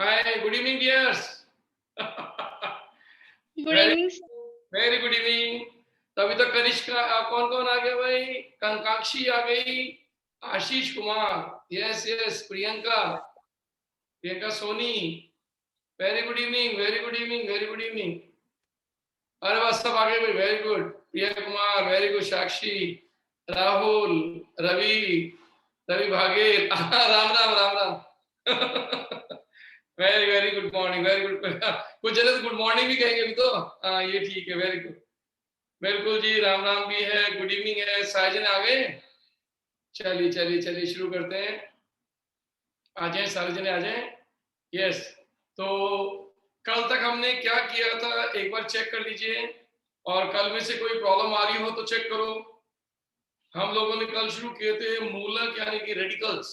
Hi, good evening, dears. Good evening. Very good evening. तो अभी तक कनिष्का कौन कौन आ गया भाई? कंकाक्षी आ गई, Ashish Kumar, yes yes, Priyanka, Priyanka Soni, very good evening, very good evening, very good evening. अरे बस सब आ गए भाई, very good. Priya Kumar, very good. Sakshi, Rahul, Ravi, Ravi Bhagel, Ram Ram Ram Ram. Very very good morning, very good. कुछ जगह तो गुड मॉर्निंग भी कहेंगे अभी तो। हाँ ये ठीक है, वेरी गुड। बिल्कुल जी, राम राम भी है, गुड इवनिंग है। सारे जने आ गए? चलिए चलिए चलिए शुरू करते हैं। आ जाए सारे जने, आ जाए। यस। तो कल तक हमने क्या किया था एक बार चेक कर लीजिए, और कल में से कोई प्रॉब्लम आ रही हो तो चेक करो। हम लोगों ने कल शुरू किए थे मूलक यानी कि रेडिकल्स,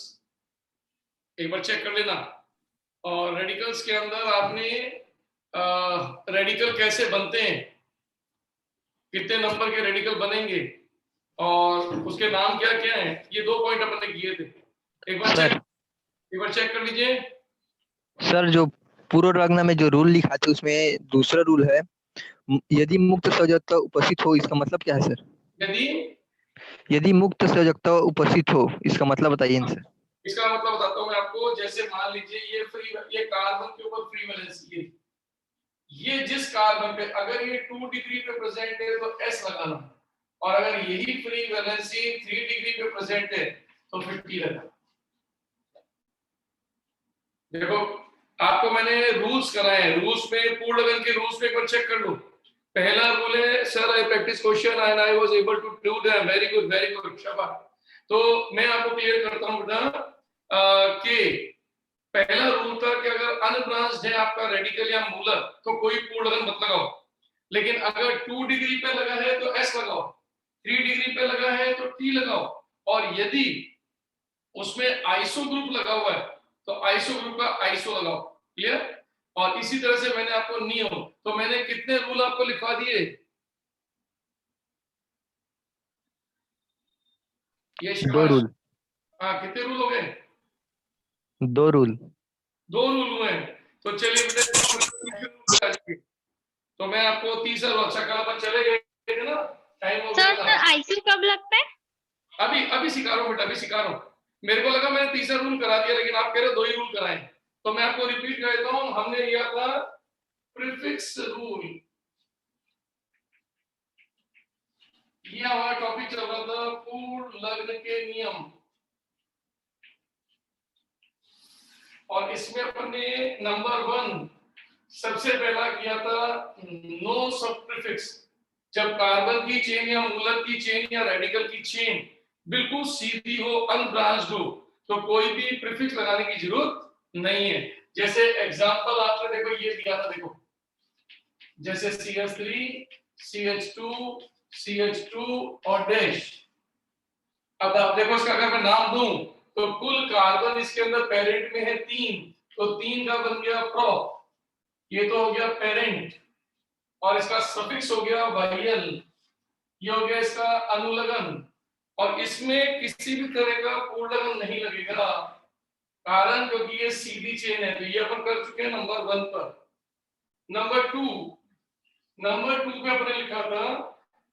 एक बार चेक कर लेना। और रेडिकल्स के अंदर आपने रेडिकल कैसे बनते हैं, कितने नंबर के रेडिकल बनेंगे, और उसके नाम क्या क्या हैं, ये 2 पॉइंट अपन ने किए थे। एक बार चेक कर लीजिए। सर, जो पूर्व लग्न में जो रूल लिखा था उसमें दूसरा रूल है, यदि मुक्त संयोजकता उपस्थित हो, इसका मतलब क्या है सर? यदि मुक्त संयोजकता उपस्थित हो, इसका मतलब बताइए सर। इसका मतलब बताता हूँ मैं आपको। जैसे मान लीजिए ये कार्बन के ऊपर फ्री वैलेंसी, ये जिस कार्बन पे अगर ये 2 डिग्री पे प्रेजेंट है तो S लगाना, और अगर यही फ्री वैलेंसी 3 डिग्री पे प्रेजेंट है तो 50 लगाना। देखो आपको मैंने रूल्स कराए हैं, रूल्स में पूर्ण लगन के रूल्स में एक बार चेक कर लो। पहला रूल है, sir I practice question and I was able to do them, very good शाबाश। तो मैं आपको क्लियर करता हूं बेटा कि पहला रूल था कि अगर अनब्रांच्ड है आपका रेडिकल या मूलक तो कोई पूर्ण लगन मत लगाओ, लेकिन अगर 2 डिग्री पे लगा है तो S लगाओ, 3 डिग्री पे लगा है तो T लगाओ, और यदि उसमें आइसो ग्रुप लगा हुआ है तो आइसो ग्रुप का आइसो लगाओ। क्लियर? और इसी तरह से मैंने आपको नियम, तो मैंने कितने रूल आपको लिखवा दिए? ये 2 रूल। हाँ, कितने रूल हो गए? 2 रूल। 2 रूल हुए हैं। तो चलिए बेटे, तो मैं आपको तीसरा रूल, अच्छा कल अपन चले गए थे ना, टाइम हो गया था। आईसीयू कब लगता है? अभी अभी सिखा रहा हूं बेटा, अभी सिखा रहा हूं। मेरे को लगा मैंने तीसरा रूल करा दिया, लेकिन आप कह रहे हो 2 ही रूल कराए, तो मैं आपको रिपीट कर देता हूं। हमने लिया था प्रीफिक्स रूल, ये हमारा टॉपिक चल रहा था पूर्ण लग्न के नियम, और इसमें अपन ने नंबर 1 सबसे पहला किया था नो सब प्रीफिक्स। जब कार्बन की चेन या मूलक की चेन या रेडिकल की चेन बिल्कुल सीधी हो, अनब्रांच्ड हो, तो कोई भी प्रीफिक्स लगाने की जरूरत नहीं है। जैसे एग्जांपल आपने देखो ये दिया था, देखो जैसे CH3, CH2, CH2 और डैश। अब आप देखो इसका अगर मैं नाम दूं तो कुल कार्बन इसके अंदर पेरेंट में है 3, तो 3 का बन गया प्रो, ये तो हो गया पेरेंट, और इसका सफिक्स हो गया वाइयल, ये हो गया इसका अनुलग्न, और इसमें किसी भी तरह का पूर्ण लगन नहीं लगेगा। कारण क्योंकि ये सीधी चेन है, तो ये अपन कर चुके हैं नंबर 1 पर। नंबर 2 पे अपने लिखा था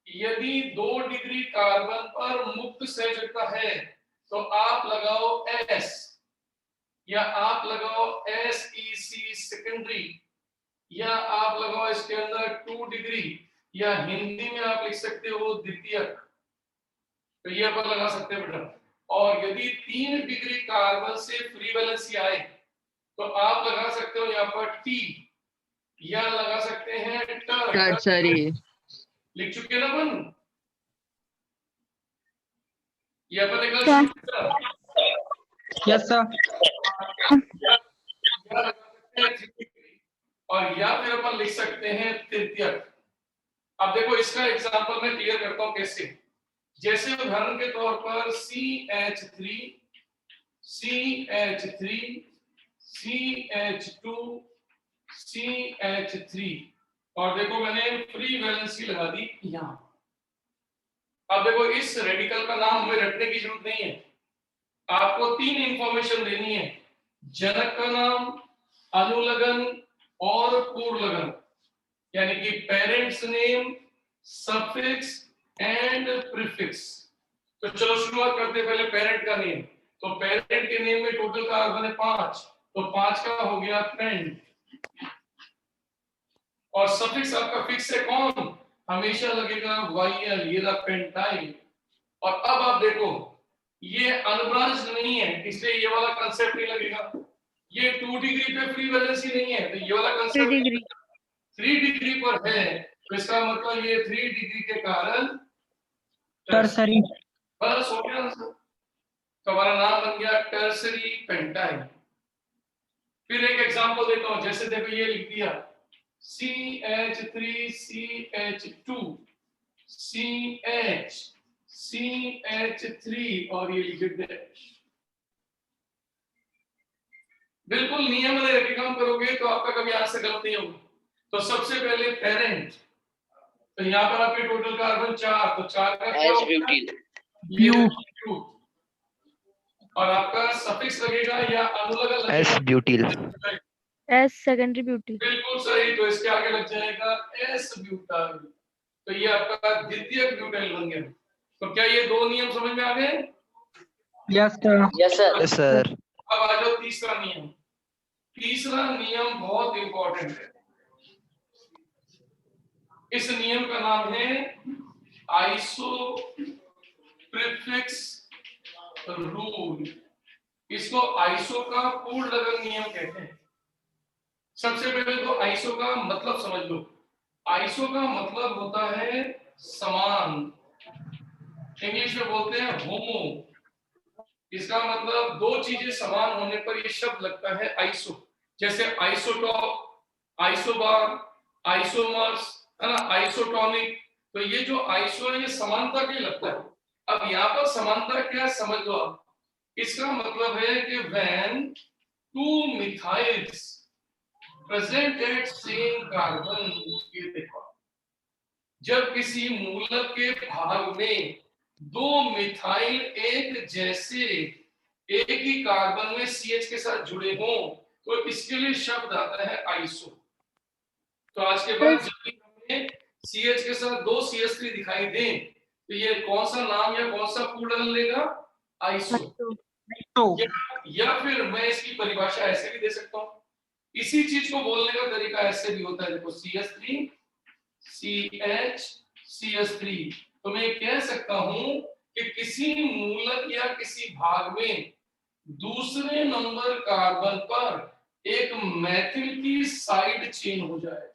यदि 2 डिग्री कार्बन पर मुक्त संयोजकता है तो आप लगाओ S, या आप लगाओ SEC सेकेंडरी, या आप लगाओ इसके अंदर 2 डिग्री, या हिंदी में आप लिख सकते हो द्वितीयक, तो ये अपन लगा सकते हैं बेटा। और यदि 3 डिग्री कार्बन से फ्री वैलेंसी आए तो आप लगा सकते हो यहाँ पर T, या लगा सकते हैं टर्सरी। लिख चुके ना अपन, ये अपन ने कल शुरू किया। Yes sir. और या फिर अपन लिख सकते हैं तृतीयक। अब देखो इसका एग्जांपल मैं क्लियर करता हूं कैसे। जैसे उदाहरण के तौर पर CH3, CH3, CH2, CH3, और देखो मैंने फ्री वैलेंसी लगा दी यहां। अब देखो इस रेडिकल का नाम हमें रटने की जरूरत नहीं है, आपको 3 इंफॉर्मेशन देनी है। जनक का नाम, अनुलग्न और पूर्वलग्न, यानी कि parents name, suffix and prefix. तो चलो शुरुआत करते हैं पहले पेरेंट का नेम। तो पेरेंट के नेम में टोटल कार्बन है 5, तो 5 का हो गया पेंट। और सफिक्स आपका फिक्स है कौन, हमेशा लगेगा वाइल, ये रहा पेंटाइल। और अब आप देखो ये अनब्रांच्ड नहीं है, इसलिए ये वाला कंसेप्ट नहीं लगेगा। ये 2 डिग्री पे फ्री वैलेंसी नहीं है, तो ये वाला 3 कंसेप्ट डिग्री 3 डिग्री पर है, तो इसका मतलब ये 3 डिग्री के कारण टर्सरी। बस हो गया आंसर। तो हमारा नाम बन गया टर्सरी पेंटाइल। फिर एक एग्जांपल देता हूं, जैसे देखो ये लिख दिया CH3CH2 CH3 और ये लिख डैश। बिल्कुल नियम रह काम करोगे तो आपका कभी यहाँ से गलत नहीं होगा। तो सबसे पहले पेरेंट, तो यहाँ पर आपके टोटल कार्बन 4, तो 4 का क्या होगा? और आपका सफिक्स लगेगा या अनुलग्न लगेगा? S butyl. S secondary beauty. बिल्कुल सही, तो इसके आगे लग जाएगा एस ब्यूटाइल। तो ये आपका द्वितीयक ब्यूटाइल बन गया। तो क्या ये 2 नियम समझ में आ गए? Yes sir. Yes sir. अब आ जाओ तीसरा नियम। तीसरा नियम बहुत इंपॉर्टेंट है। इस नियम का नाम है आइसो प्रीफिक्स रूल। इसको आइसो का पूर्वलग्न नियम कहते हैं। सबसे पहले तो आइसो का मतलब समझ लो। आइसो का मतलब होता है समान, इंग्लिश में बोलते हैं होमो। इसका मतलब 2 चीजें समान होने पर ये शब्द लगता है आइसो। जैसे आइसोटॉप, आइसोबार, आइसोमर्स, है ना, आइसोटॉनिक। तो ये जो आइसो है ये समानता के लगता है। अब यहाँ पर समानता क्या समझ लो आप। इसका मतलब है कि when 2 methyls present at same carbon, ये देखो जब किसी मूलक के भाग में 2 मिथाइल एक जैसे एक ही कार्बन में CH के साथ जुड़े हों तो इसके लिए शब्द आता है आइसो। तो आज के बाद जब भी हमें CH के साथ 2 CH3 दिखाई दें तो ये कौन सा नाम या कौन सा पूर्वलग्न लेगा? आइसो। या फिर मैं इसकी परिभाषा ऐसे भी दे सकता हूं। इसी चीज को बोलने का तरीका ऐसे भी होता है, देखो CH3 CH CH3। तो मैं कह सकता हूं कि किसी मूलक या किसी भाग में दूसरे नंबर कार्बन पर एक मैथिल की साइड चेन हो जाए,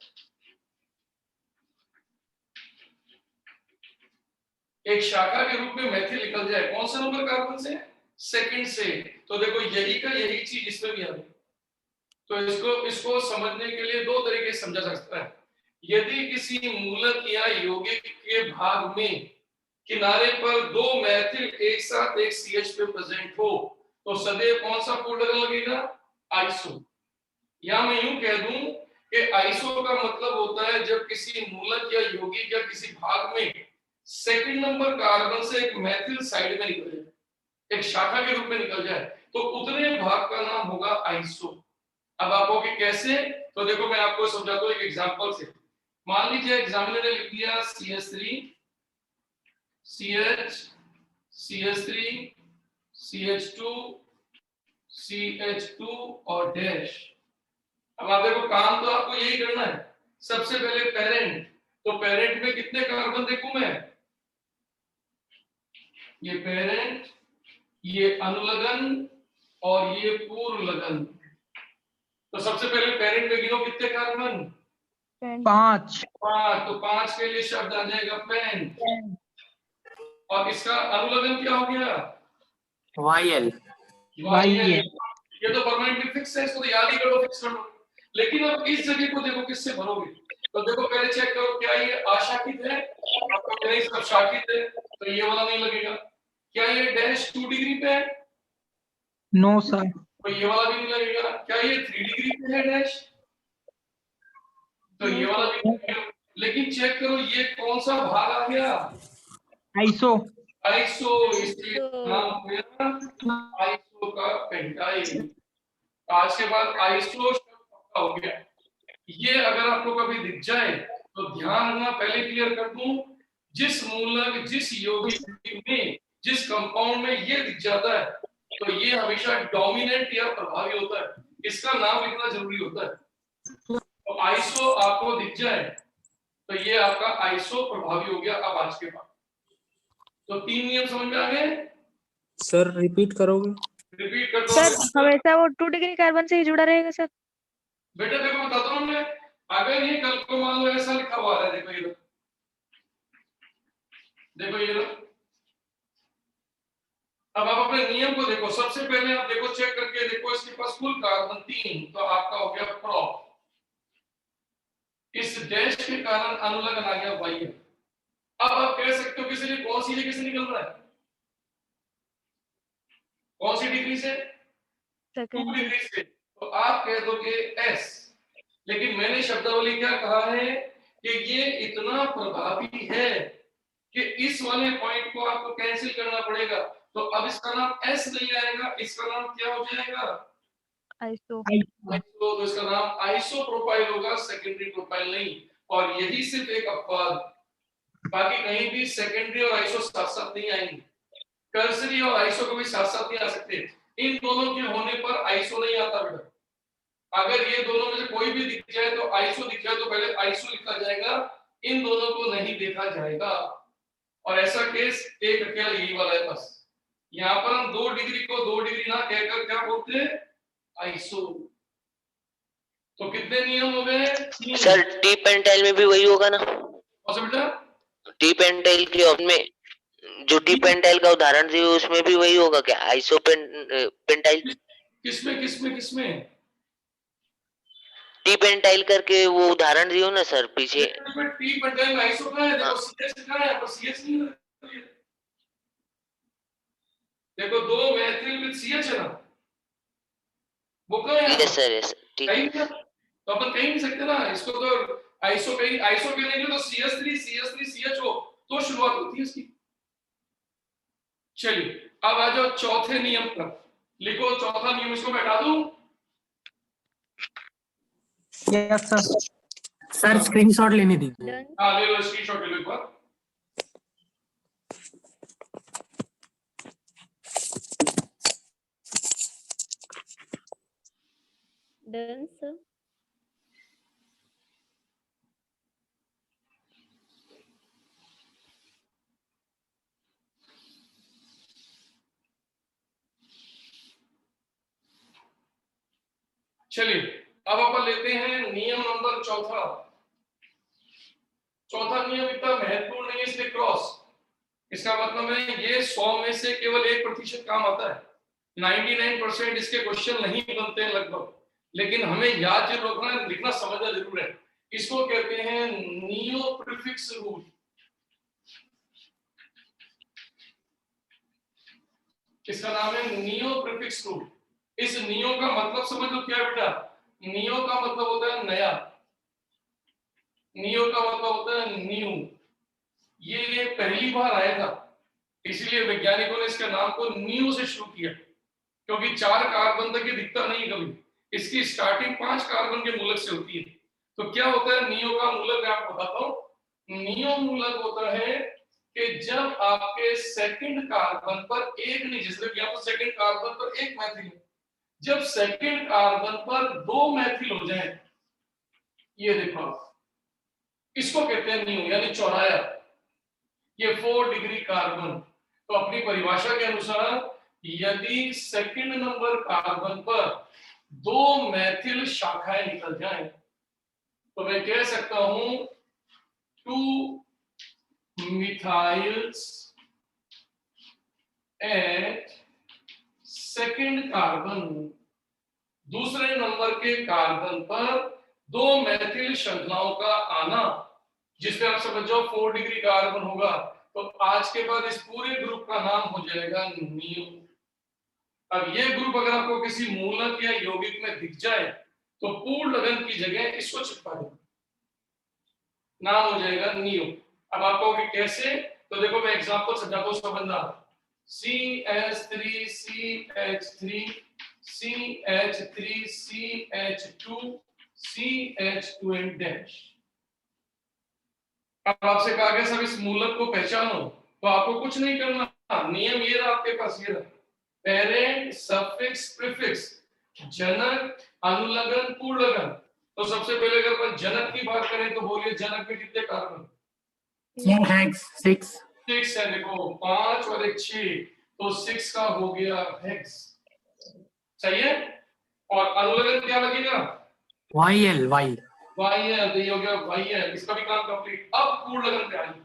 एक शाखा के रूप में मैथिल निकल जाए। कौन सा नंबर कार्बन से? सेकंड से। तो देखो यही का यही चीज इसमें भी आ गई। तो इसको समझने के लिए 2 तरीके से समझा जा सकता है। यदि किसी मूलक या यौगिक के भाग में किनारे पर 2 मैथिल एक साथ एक CH पे प्रेजेंट हो तो सदैव कौन सा पूर्वलग्न लगेगा? आइसो। या मैं यूं कह दूं कि आइसो का मतलब होता है जब किसी मूलक या यौगिक या किसी भाग में सेकंड नंबर कार्बन से एक मैथिल साइड में निकल जाए, एक शाखा के रूप में निकल जाए, तो उतने भाग का नाम होगा आइसो। अब आप कहोगे कैसे? तो देखो मैं आपको समझाता हूं एक एग्जांपल से। मान लीजिए एग्जामिनर ने लिख दिया CH3 CH CH3 CH2 CH2 और डैश। अब आप देखो काम तो आपको यही करना है। सबसे पहले पेरेंट, तो पेरेंट में कितने कार्बन देखूं मैं? ये पेरेंट, ये अनुलग्न और ये पूर्वलग्न। तो सबसे पहले पेरेंट में गिनो कितने कार्बन? 5। 5। तो 5 के लिए शब्द आ जाएगा पेंट। और इसका अनुलग्न क्या हो गया? वायल। ये तो परमानेंटली फिक्स है, इसको तो याद ही करो, फिक्स कर लो। लेकिन अब इस जगह को देखो किससे भरोगे? तो देखो पहले चेक करो क्या ये आशाकित है? आपको नहीं, सब शाकित है, तो ये वाला नहीं लगेगा। क्या ये डैश 2 डिग्री पे है? No sir. तो ये वाला भी नहीं लगेगा। क्या ये 3 डिग्री पे है डैश? तो ये वाला भी नहीं लगेगा। लेकिन चेक करो ये कौन सा भाग आ गया? आइसो। आइसो, इसलिए नाम हो गया आइसो का पेंटाइल। आज के बाद आइसो आपका हो गया। ये अगर आपको कभी दिख जाए तो ध्यान रखना, पहले क्लियर कर दूं, जिस मूलक जिस यौगिक में जिस कंपाउंड में ये दिख जाता है तो ये हमेशा डोमिनेंट या प्रभावी होता है, इसका नाम लिखना जरूरी होता है। तो आइसो आपको दिख जाए तो ये आपका आइसो प्रभावी हो गया। अब आज के बाद तो 3 नियम समझ में आ गए? सर रिपीट करोगे? रिपीट कर दो सर हमेशा वो 2 डिग्री कार्बन से ही जुड़ा रहेगा सर? बेटा। देखो बताता हूँ मैं, अगर ये कल को मान लो ऐसा लिखा हुआ है, देखो ये देखो ये लो। अब आप अपने नियम को देखो, सबसे पहले आप देखो, चेक करके देखो, इसके पास कुल कार्बन 3, तो आपका हो गया प्रो। इस डैश के कारण अनुलग्न आ गया वाई। अब आप कह सकते हो किसी ने कौन सी जगह से निकल रहा है, कौन सी डिग्री से? 2 डिग्री से। तो आप कह दोगे एस, लेकिन मैंने शब्दावली क्या कहा है कि ये इतना प्रभावी है कि इस वाले पॉइंट को आपको कैंसिल करना पड़ेगा। तो अब इसका नाम एस नहीं आएगा, इसका नाम क्या हो जाएगा? आइसो। तो इसका नाम आइसो प्रोपाइल होगा, सेकेंडरी प्रोपाइल नहीं। और यही सिर्फ एक अपवाद, बाकी कहीं भी सेकेंडरी और आइसो साथ साथ नहीं आएंगे। टर्सरी और आइसो कभी साथ साथ नहीं आ सकते। इन दोनों के होने पर आइसो नहीं आता बेटा। अगर ये दोनों में से कोई भी दिख जाए तो आइसो दिख जाए तो पहले आइसो लिखा जाएगा, इन दोनों को नहीं देखा जाएगा। और ऐसा केस एक अकेला यही वाला है बस। यहाँ पर हम 2 डिग्री को 2 डिग्री ना कहकर क्या बोलते हैं? आइसो। तो कितने नियम हो गए? सर टी पेंटाइल में भी वही होगा ना? बेटा टी पेंटाइल के ऑप्शन में जो टी पेंटाइल का उदाहरण दिया उसमें भी वही होगा क्या? आइसो पेंटाइल किसमें टी पेंटाइल करके वो उदाहरण दियो ना सर पीछे। टी पेंटाइल में आइसो का है, देखो सीएच का है, पर सीएच नहीं है। देखो 2 मैथिल विद सीएच है ना, वो कहाँ है? यस सर, यस ठीक है। तो अपन कहीं नहीं सकते ना इसको। तो आइसो कहीं, आइसो के लिए तो CS3 CHO तो शुरुआत होती है इसकी। चलिए अब आ जाओ चौथे नियम पर। लिखो चौथा नियम, इसको मैं हटा दूं? Yes sir. सर स्क्रीनशॉट लेने दी। हाँ ले लो, स्क्रीनशॉट ले लो एक बार। Done sir. चलिए अब अपन लेते हैं नियम नंबर चौथा। चौथा नियम इतना महत्वपूर्ण नहीं है इसलिए क्रॉस। इसका मतलब है ये 100 में से केवल 1% काम आता है। 99% इसके क्वेश्चन नहीं बनते हैं लगभग, लेकिन हमें याद जरूर रखना, लिखना समझना जरूर है। इसको कहते हैं नियो प्रीफिक्स रूल। इसका नाम है नियो प्रीफिक्स रूल। इस नियो का मतलब समझ लो क्या है बेटा। नियो का मतलब होता है नया, नियो का मतलब होता है न्यू। ये पहली बार आया था, इसलिए वैज्ञानिकों ने इसके नाम को न्यू से शुरू किया, क्योंकि 4 कार्बन तक ये दिखता नहीं कभी। इसकी स्टार्टिंग 5 कार्बन के मूलक से होती है। तो क्या होता है नियो का मूलक, मैं आपको बताता हूं। नियो मूलक होता है कि जब आपके सेकंड कार्बन पर एक नहीं, जिसमें यहाँ पर सेकंड कार्बन पर एक मैथिल है, जब सेकंड कार्बन पर 2 मैथिल हो जाए, ये देखो इसको कहते हैं न्यू, यानी चौराया। ये 4 डिग्री कार्बन। तो अपनी परिभाषा के अनुसार यदि सेकंड नंबर कार्बन पर 2 मैथिल शाखाएं निकल जाएं तो मैं कह सकता हूं 2 मिथाइल्स एट सेकंड कार्बन। दूसरे नंबर के कार्बन पर 2 मैथिल श्रृंखलाओं का आना, जिसमें आप समझ जाओ 4 डिग्री कार्बन होगा। तो आज के बाद इस पूरे ग्रुप का नाम हो जाएगा न्यू। अब ये ग्रुप अगर आपको किसी मूलक या यौगिक में दिख जाए तो पूर्ण लगन की जगह इसको चिपका दो, नाम हो जाएगा न्यू। अब आप कहोगे कैसे? तो देखो मैं एग्जांपल समझाता हूं, समझना। CH3 CH3 CH3 CH2 CH2N dash. अब आपसे कहा गया सब इस मूलक को पहचानो, तो आपको कुछ नहीं करना, नियम ये रहा आपके पास, ये रहा पेरेंट सफिक्स प्रीफिक्स, जनक अनुलग्न पूर्णलग्न। तो सबसे पहले अगर अपन जनक की बात करें तो बोलिए जनक में कितने कार्बन? 6 6 है, देखो 5 और 1 6, तो 6 का हो गया हेक्स, सही है। और अनुलग्न क्या लगेगा? YL YL, तो ये हो गया YL, इसका भी काम कंप्लीट। अब पूर्णलग्न पे आइए,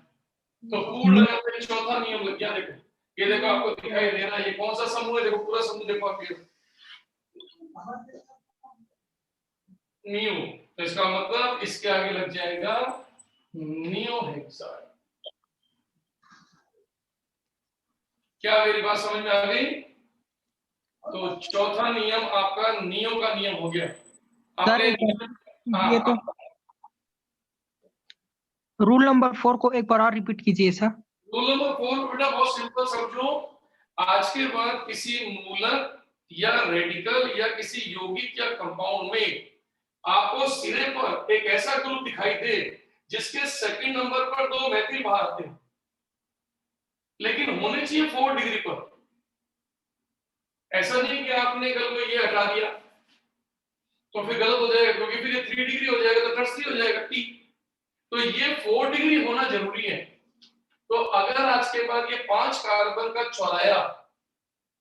तो पूर्णलग्न पे चौथा नियम लग गया। देखो ये देखो आपको दिखाई दे रहा है, ये कौन सा समूह है? देखो पूरा समूह देखो आप, ये नियो, तो इसका मतलब इसके आगे लग जाएगा नियो हेक्साइड। क्या मेरी बात समझ में आ गई? तो चौथा नियम आपका नियो का नियम हो गया। आपने ये तो रूल नंबर 4 को एक बार और रिपीट कीजिए सर। रूल नंबर 4 बेटा बहुत सिंपल समझो, आज के बाद किसी मूलक या रेडिकल या किसी यौगिक या कंपाउंड में आपको सिरे पर एक ऐसा ग्रुप दिखाई दे जिसके सेकंड नंबर पर 2 मैथिल बाहर आते हैं, लेकिन होने चाहिए 4 डिग्री पर। ऐसा नहीं कि आपने कल को ये हटा दिया तो फिर गलत हो जाएगा, क्योंकि फिर ये 3 डिग्री हो जाएगा तो 3 हो जाएगा टी। तो ये 4 डिग्री होना जरूरी है। तो अगर आज के बाद ये 5 कार्बन का चौराया,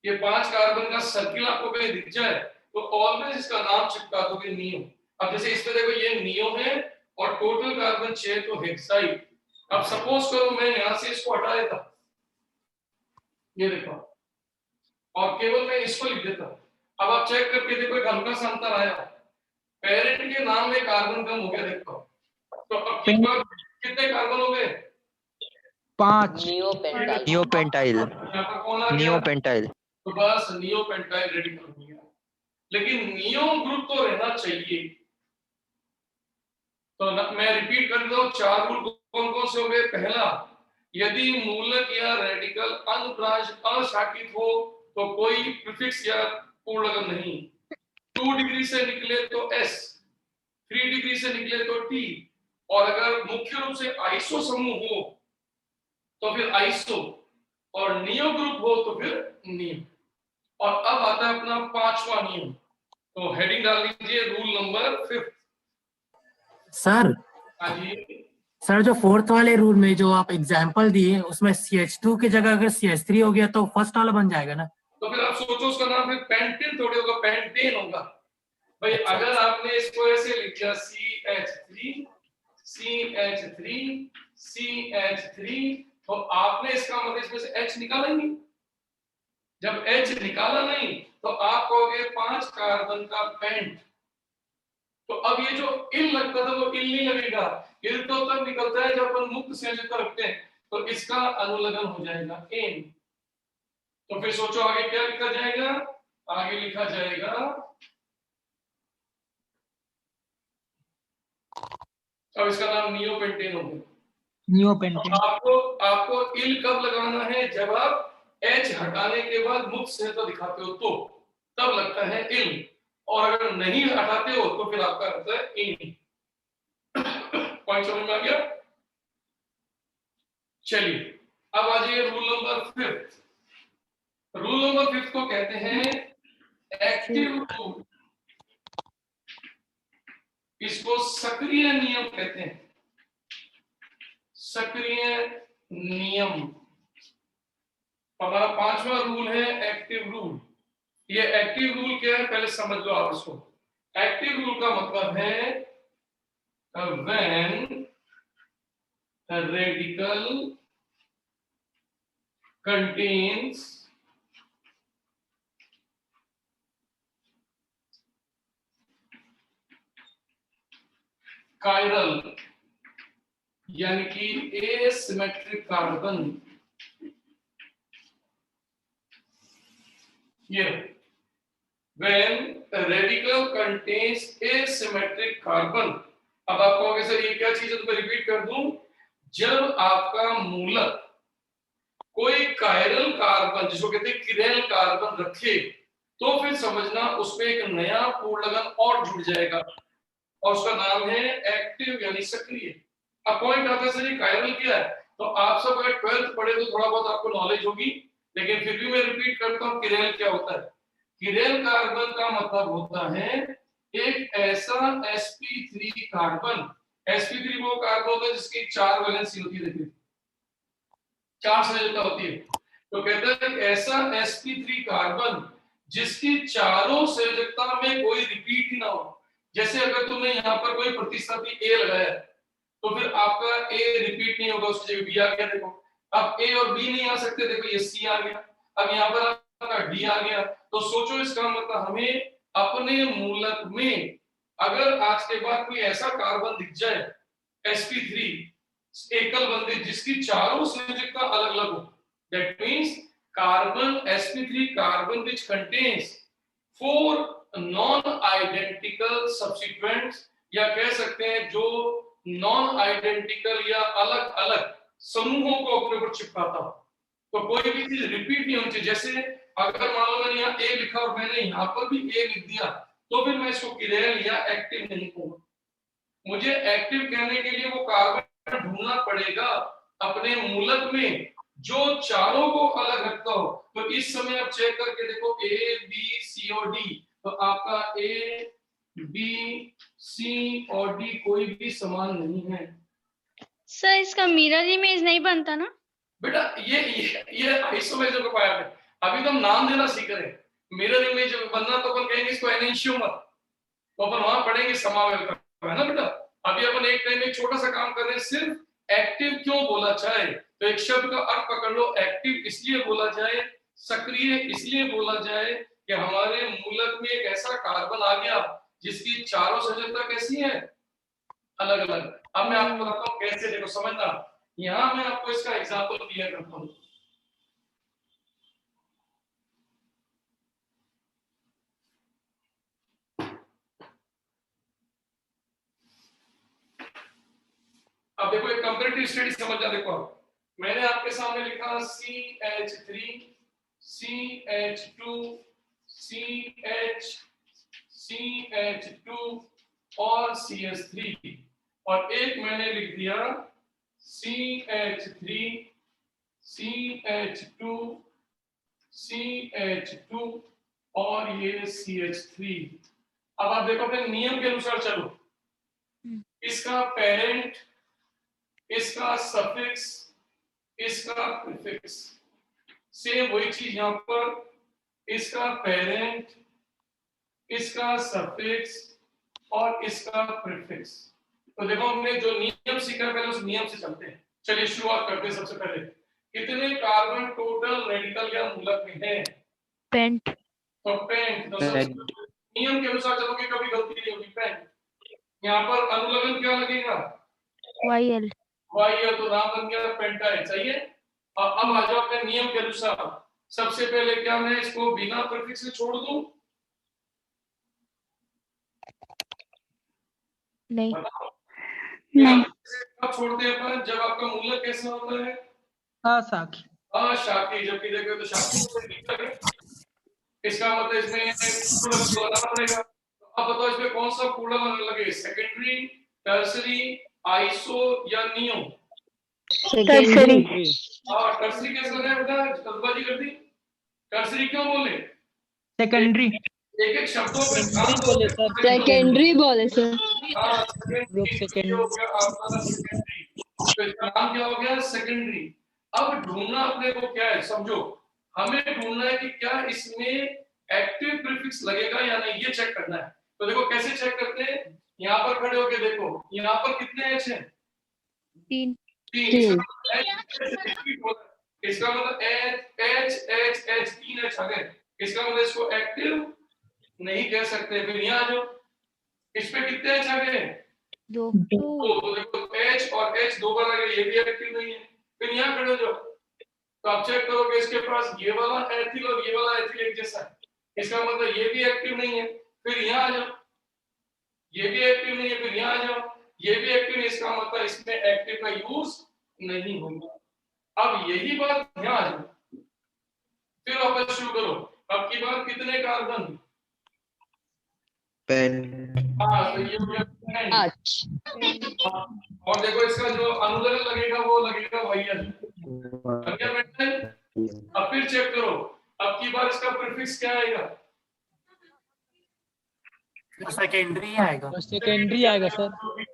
ये 5 कार्बन का सर्किल आपको कहीं दिख जाए तो ऑलवेज इसका नाम चिपका दोगे नियो। अब जैसे इसमें देखो ये नियो है और टोटल कार्बन 6 तो हेक्साइड। अब सपोज करो मैं यहां से इसको हटा देता, ये देखो, और केवल मैं इसको लिख देता। अब आप चेक करके देखो एक हल्का सा अंतर आया, पेरेंट के नाम में कार्बन कम हो गया, देखो। तो अब कितने कार्बन हो गए? 5 नियोपेंटाइल यहाँ पर कौन आ गया? नियोपेंटाइल। तो बस नियोपेंटाइल रेडिकल हो गया, लेकिन नियो ग्रुप तो रहना चाहिए। तो मैं रिपीट कर देता हूं, 4 रूल कौन कौन से हो गए? पहला, यदि मूलक या रेडिकल अनुप्रांश अशाखित हो तो कोई प्रीफिक्स या पूर्णलग्न नहीं। 2 डिग्री से निकले तो S, 3 डिग्री से निकले तो T, और अगर मुख्य रूप से आइसो समूह हो तो फिर आइसो, और नियो ग्रुप हो तो फिर नियो। और अब आता है अपना 5वां नियम, तो हेडिंग डाल लीजिए रूल नंबर 5। सर। हाँ जी सर जो 4th वाले रूल में जो आप एग्जांपल दिए उसमें CH2 की जगह अगर CH3 हो गया तो फर्स्ट वाला बन जाएगा ना? तो फिर आप सोचो उसका नाम फिर पेंटेन थोड़ी होगा, पेंटेन होगा भाई। अगर आपने इसको ऐसे लिख दिया CH3 CH3 CH3, तो आपने इसका मतलब इसमें से H निकाला नहीं। जब H निकाला नहीं तो आप कहोगे 5 कार्बन का पेंट। तो अब ये जो इल लगता था वो इल नहीं लगेगा, इल तो तब निकलता है जब अपन मुक्त संयोजकता रखते हैं, तो इसका अनुलग्न हो जाएगा एन। तो फिर सोचो आगे क्या लिखा जाएगा? आगे लिखा जाएगा अब इसका नाम नियोपेंटेन हो गया। नियोपेंटेन। आपको इल कब लगाना है? जब आप H हटाने के बाद मुक्त संयोजकता दिखाते हो तो तब लगता है इल, और अगर नहीं हटाते हो तो फिर आपका रहता है इन। पॉइंट समझ में आ गया? चलिए अब आ जाइए रूल नंबर 5। रूल नंबर 5 को कहते हैं एक्टिव रूल, इसको सक्रिय नियम कहते हैं। सक्रिय नियम हमारा 5वां रूल है एक्टिव रूल। ये एक्टिव रूल क्या है पहले समझ लो आप इसको। एक्टिव रूल का मतलब है when a radical contains chiral यानी कि asymmetric कार्बन, ये when a radical contains asymmetric carbon। अब आप कहोगे सर ये क्या चीज है, तो मैं रिपीट कर दूं, जब आपका मूलक कोई कायरल कार्बन जिसको कहते हैं किरैल कार्बन रखे तो फिर समझना उसमें एक नया पूर्णलग्न और जुड़ जाएगा, और उसका नाम है एक्टिव यानी सक्रिय। अब पॉइंट आता है सर ये कायरल क्या है, तो आप सब अगर 12th पढ़े तो थोड़ा बहुत आपको नॉलेज होगी, लेकिन फिर भी मैं रिपीट करता हूँ किरेल क्या होता है। किरेल कार्बन का मतलब होता है एक ऐसा sp3 कार्बन, sp3 वो कार्बन होता है जिसकी 4 वैलेंसी होती है, देखिए 4 संयोजकता होती है। तो कहता है ऐसा sp3 कार्बन जिसकी चारों संयोजकता में कोई रिपीट ही ना हो। जैसे अगर तुमने यहाँ पर कोई प्रतिस्थापी A लगाया तो फिर आपका A रिपीट नहीं होगा, उसकी जगह B आ गया। देखो अब A और B नहीं आ सकते, देखो ये C आ गया, अब यहाँ पर आपका D आ गया। तो सोचो इसका मतलब हमें अपने मूलक में अगर आज के बाद कोई ऐसा कार्बन दिख जाए sp3 एकल बंधित जिसकी चारों संयोजकता अलग अलग हो, that means carbon sp3 carbon which contains 4 non identical substituents, या कह सकते हैं जो नॉन आइडेंटिकल या अलग अलग समूहों को अपने ऊपर चिपकाता हो, तो कोई भी चीज रिपीट नहीं होनी चाहिए। जैसे अगर मान लो मैंने यहाँ ए लिखा और मैंने यहाँ पर भी ए लिख दिया तो फिर मैं इसको किरेल या एक्टिव नहीं कहूंगा। मुझे एक्टिव कहने के लिए वो कार्बन ढूंढना पड़ेगा अपने मूलक में जो चारों को अलग रखता हो। तो इस समय आप चेक करके देखो ए बी सी और डी, तो आपका ए बी सी और डी कोई भी समान नहीं है। सर इसका मिरर इमेज नहीं बनता ना बेटा ये आइसोमेरिज्म का पाया है। अभी तो हम नाम देना सीख रहे हैं। मिरर इमेज बनना तो अपन कहेंगे इसको एनेंशियोमर, तो अपन वहां पढ़ेंगे समावेल का, है ना बेटा। अभी अपन एक टाइम एक छोटा सा काम कर रहे हैं, सिर्फ एक्टिव क्यों बोला जाए, तो एक शब्द का अर्थ पकड़ लो। एक्टिव इसलिए बोला जाए, सक्रिय इसलिए बोला जाए कि हमारे मूलक में एक ऐसा कार्बन आ गया जिसकी चारों संयोजकता कैसी है, अलग अलग। अब मैं आपको बताता हूँ कैसे, देखो समझना। यहां मैं आपको इसका एग्जांपल क्लियर करता हूँ। अब देखो एक कंपैरेटिव स्टडी समझना। देखो मैंने आपके सामने लिखा CH3 CH2 CH2 और CH3, और एक मैंने लिख दिया CH3 CH2 CH2 और ये CH3। अब आप देखो अपने नियम के अनुसार चलो, इसका पेरेंट, इसका सफिक्स, इसका प्रीफिक्स, सेम वही चीज यहां पर, इसका पेरेंट, इसका सफिक्स और इसका प्रीफिक्स। तो देखो हमने जो नियम सीखा पहले उस नियम से चलते हैं। चलिए शुरुआत करते हैं। सबसे पहले कितने कार्बन टोटल रेडिकल या मूलक में है? पेंट। तो पेंट, तो नियम के अनुसार चलोगे कभी गलती नहीं होगी। पेंट, यहाँ पर अनुलग्न क्या लगेगा? YL। YL, तो नाम बन गया पेंटाइल, सही है। अब आ जाओ अपने नियम के अनुसार। सबसे पहले क्या मैं इसको बिना प्रीफिक्स से छोड़ दूं? नहीं नहीं। कब छोड़ते हैं अपन? जब आपका मूलक कैसा होता है? अशाखी। अशाखी। जबकि देखो तो शाखी, इसका मतलब इसमें पूर्ण लगाना पड़ेगा। अब बताओ इसमें कौन सा पूर्ण लगे, सेकेंडरी, टर्सरी, आइसो या नियो? टर्सरी। टर्सरी कैसे लगा बेटा? जल्दबाजी कर दी। टर्सरी क्यों बोले? सेकेंडरी। एक एक शब्दों पे सेकेंडरी बोले सर। सेकेंडरी हो गया आपका सेकेंडरी, तो इसका नाम क्या हो गया? सेकेंडरी। अब ढूंढना अपने को क्या है, समझो। हमें ढूंढना है कि क्या इसमें एक्टिव प्रीफिक्स लगेगा या नहीं, ये चेक करना है। तो देखो कैसे चेक करते हैं, यहाँ पर खड़े होके देखो, यहाँ पर कितने एच हैं? 3। इसका मतलब एच एच एच 3 एच आ गए। इसका मतलब इसको एक्टिव नहीं कह सकते। फिर यहाँ आ जाओ, इस पे कितने एच आ गए? 2। तो देखो एच और एच 2 बार आ गए, ये भी एक्टिव नहीं है। फिर यहाँ खड़े हो जाओ, तो आप चेक करोगे इसके पास ये वाला एथिल और ये वाला एथिल एक जैसा है, इसका मतलब ये भी एक्टिव नहीं है। फिर यहाँ आ जाओ, ये भी एक्टिव नहीं है। फिर यहाँ आ जाओ, ये भी एक्टिव नहीं, इसका मतलब इसमें एक्टिव का यूज नहीं होगा। अब यही बात यहाँ आ जाओ, फिर वापस शुरू करो। अब की बात कितने कार्बन? पेंट। हाँ, तो ये हो गया अच्छा और देखो इसका जो अनुलग्न लगेगा वो लगेगा वाइयल। अब फिर चेक करो, अब की बार इसका प्रीफिक्स क्या आएगा? सेकेंडरी आएगा। सेकेंडरी आएगा सर।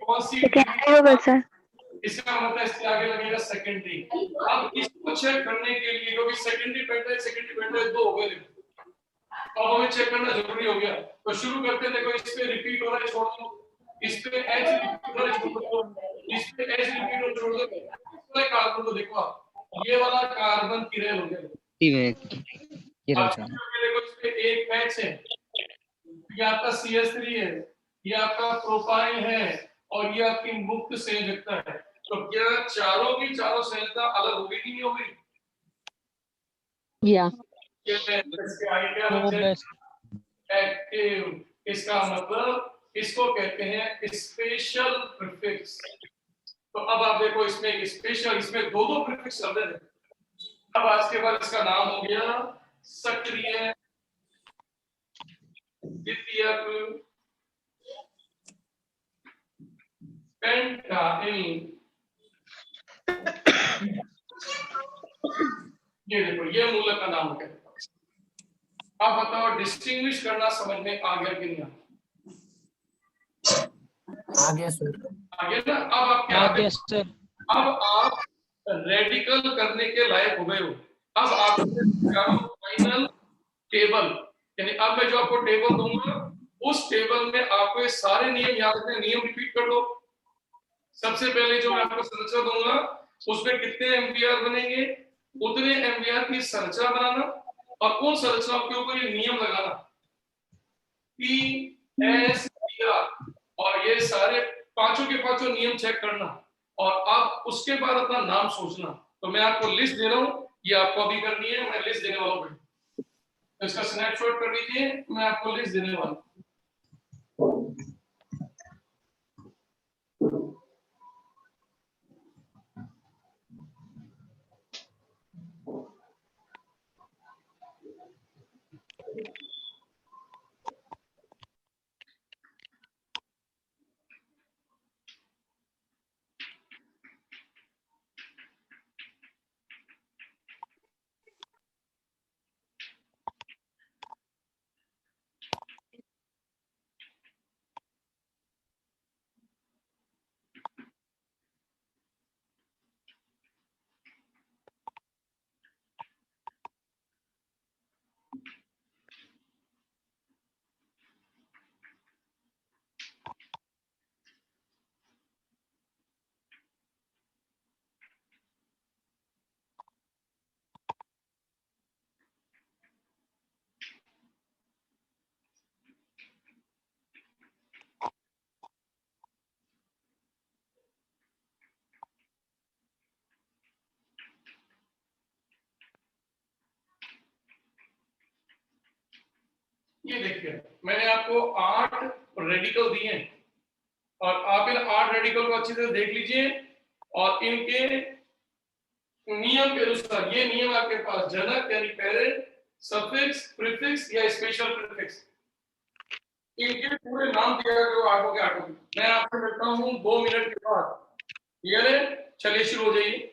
कौन सी सेकेंडरी होगा सर। इसका मतलब इसके आगे लगेगा सेकेंडरी। अब इसको चेक करने के लिए, क्योंकि सेकेंडरी पेंटाइल दो हो गए, अब हमें चेक करना जरूरी हो गया। तो शुरू करते हैं। देखो इस पे रिपीट हो रहा है, छोड़ दो। इस पे एच रिपीट हो रहा है, छोड़ दो। इस पे एच रिपीट हो रहा है, छोड़ दो। पूरे कार्बन को देखो आप, ये वाला कार्बन किरेल हो गया। अच्छा, देखो इस पे एक एच है, ये आपका CH3 है, ये आपका प्रोपाइन है, और ये आपकी मुक्त संयोजकता है। तो क्या चारों की चारों संयोजकता अलग हो गई कि नहीं हो गई? या इसके आगे क्या बचा है? एक्टिव। इसका मतलब इसको कहते हैं स्पेशल प्रीफिक्स। तो अब आप देखो इसमें एक स्पेशल, इसमें दो दो प्रीफिक्स शब्द है। अब आज के बाद इसका नाम हो गया सक्रिय द्वितीयक पेंटाइल। ये देखो, ये मूलक का नाम है। अब बताओ डिस्टिंग्विश करना समझ में आ गया कि नहीं? आ गया सर। आ गया ना? अब आप क्या आ गया सर। अब आप रेडिकल करने के लायक हो गए हो। अब आपको फाइनल टेबल, यानी अब मैं जो आपको टेबल दूंगा, उस टेबल में आपको ये सारे नियम याद रखने, नियम रिपीट कर दो। सबसे पहले जो मैं आपको संरचना दूंगा, उसमें कितने एमवीआर बनेंगे, उतने एमवीआर की संरचना बनाना, और उन संरचनाओं के ऊपर ये नियम लगाना, PSPR, और ये सारे पांचों के पांचों नियम चेक करना, और आप उसके बाद अपना नाम सोचना। तो मैं आपको लिस्ट दे रहा हूं, ये आपको अभी करनी है, मैं लिस्ट देने वाला हूं। तो इसका स्नैपशॉट कर लीजिए, मैं आपको लिस्ट देने वाला हूं। ये देखिए, मैंने आपको 8 रेडिकल दिए हैं, और आप इन 8 रेडिकल को अच्छी तरह देख लीजिए, और इनके नियम के अनुसार, ये नियम आपके पास जनक यानी पेरेंट, सफिक्स, प्रीफिक्स या स्पेशल प्रीफिक्स, इनके पूरे नाम दिया गया जो आठों के आठों। मैं आपसे मिलता हूँ 2 मिनट के बाद। ये चलिए शुरू हो जाइए।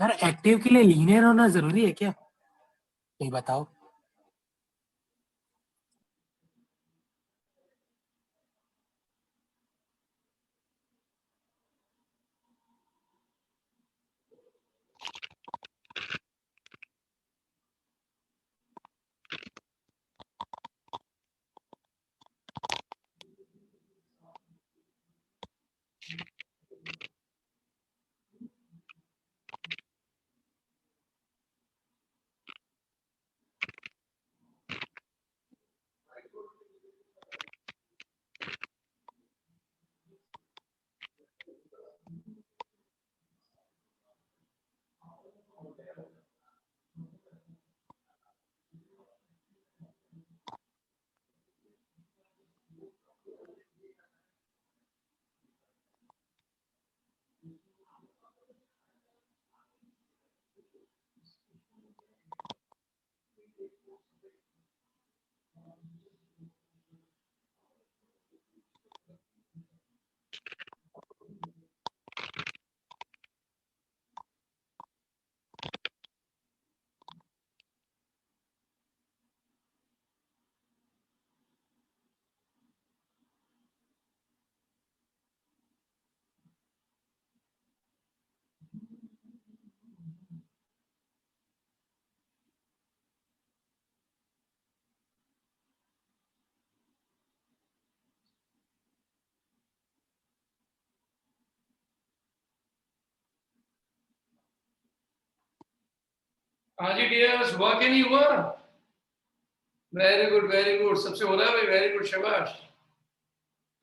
यार एक्टिव के लिए लीनियर होना जरूरी है क्या? ये बताओ। हाँ जी डियर्स, हुआ कि नहीं हुआ? वेरी गुड, सबसे हो रहा है भाई, वेरी गुड, शाबाश।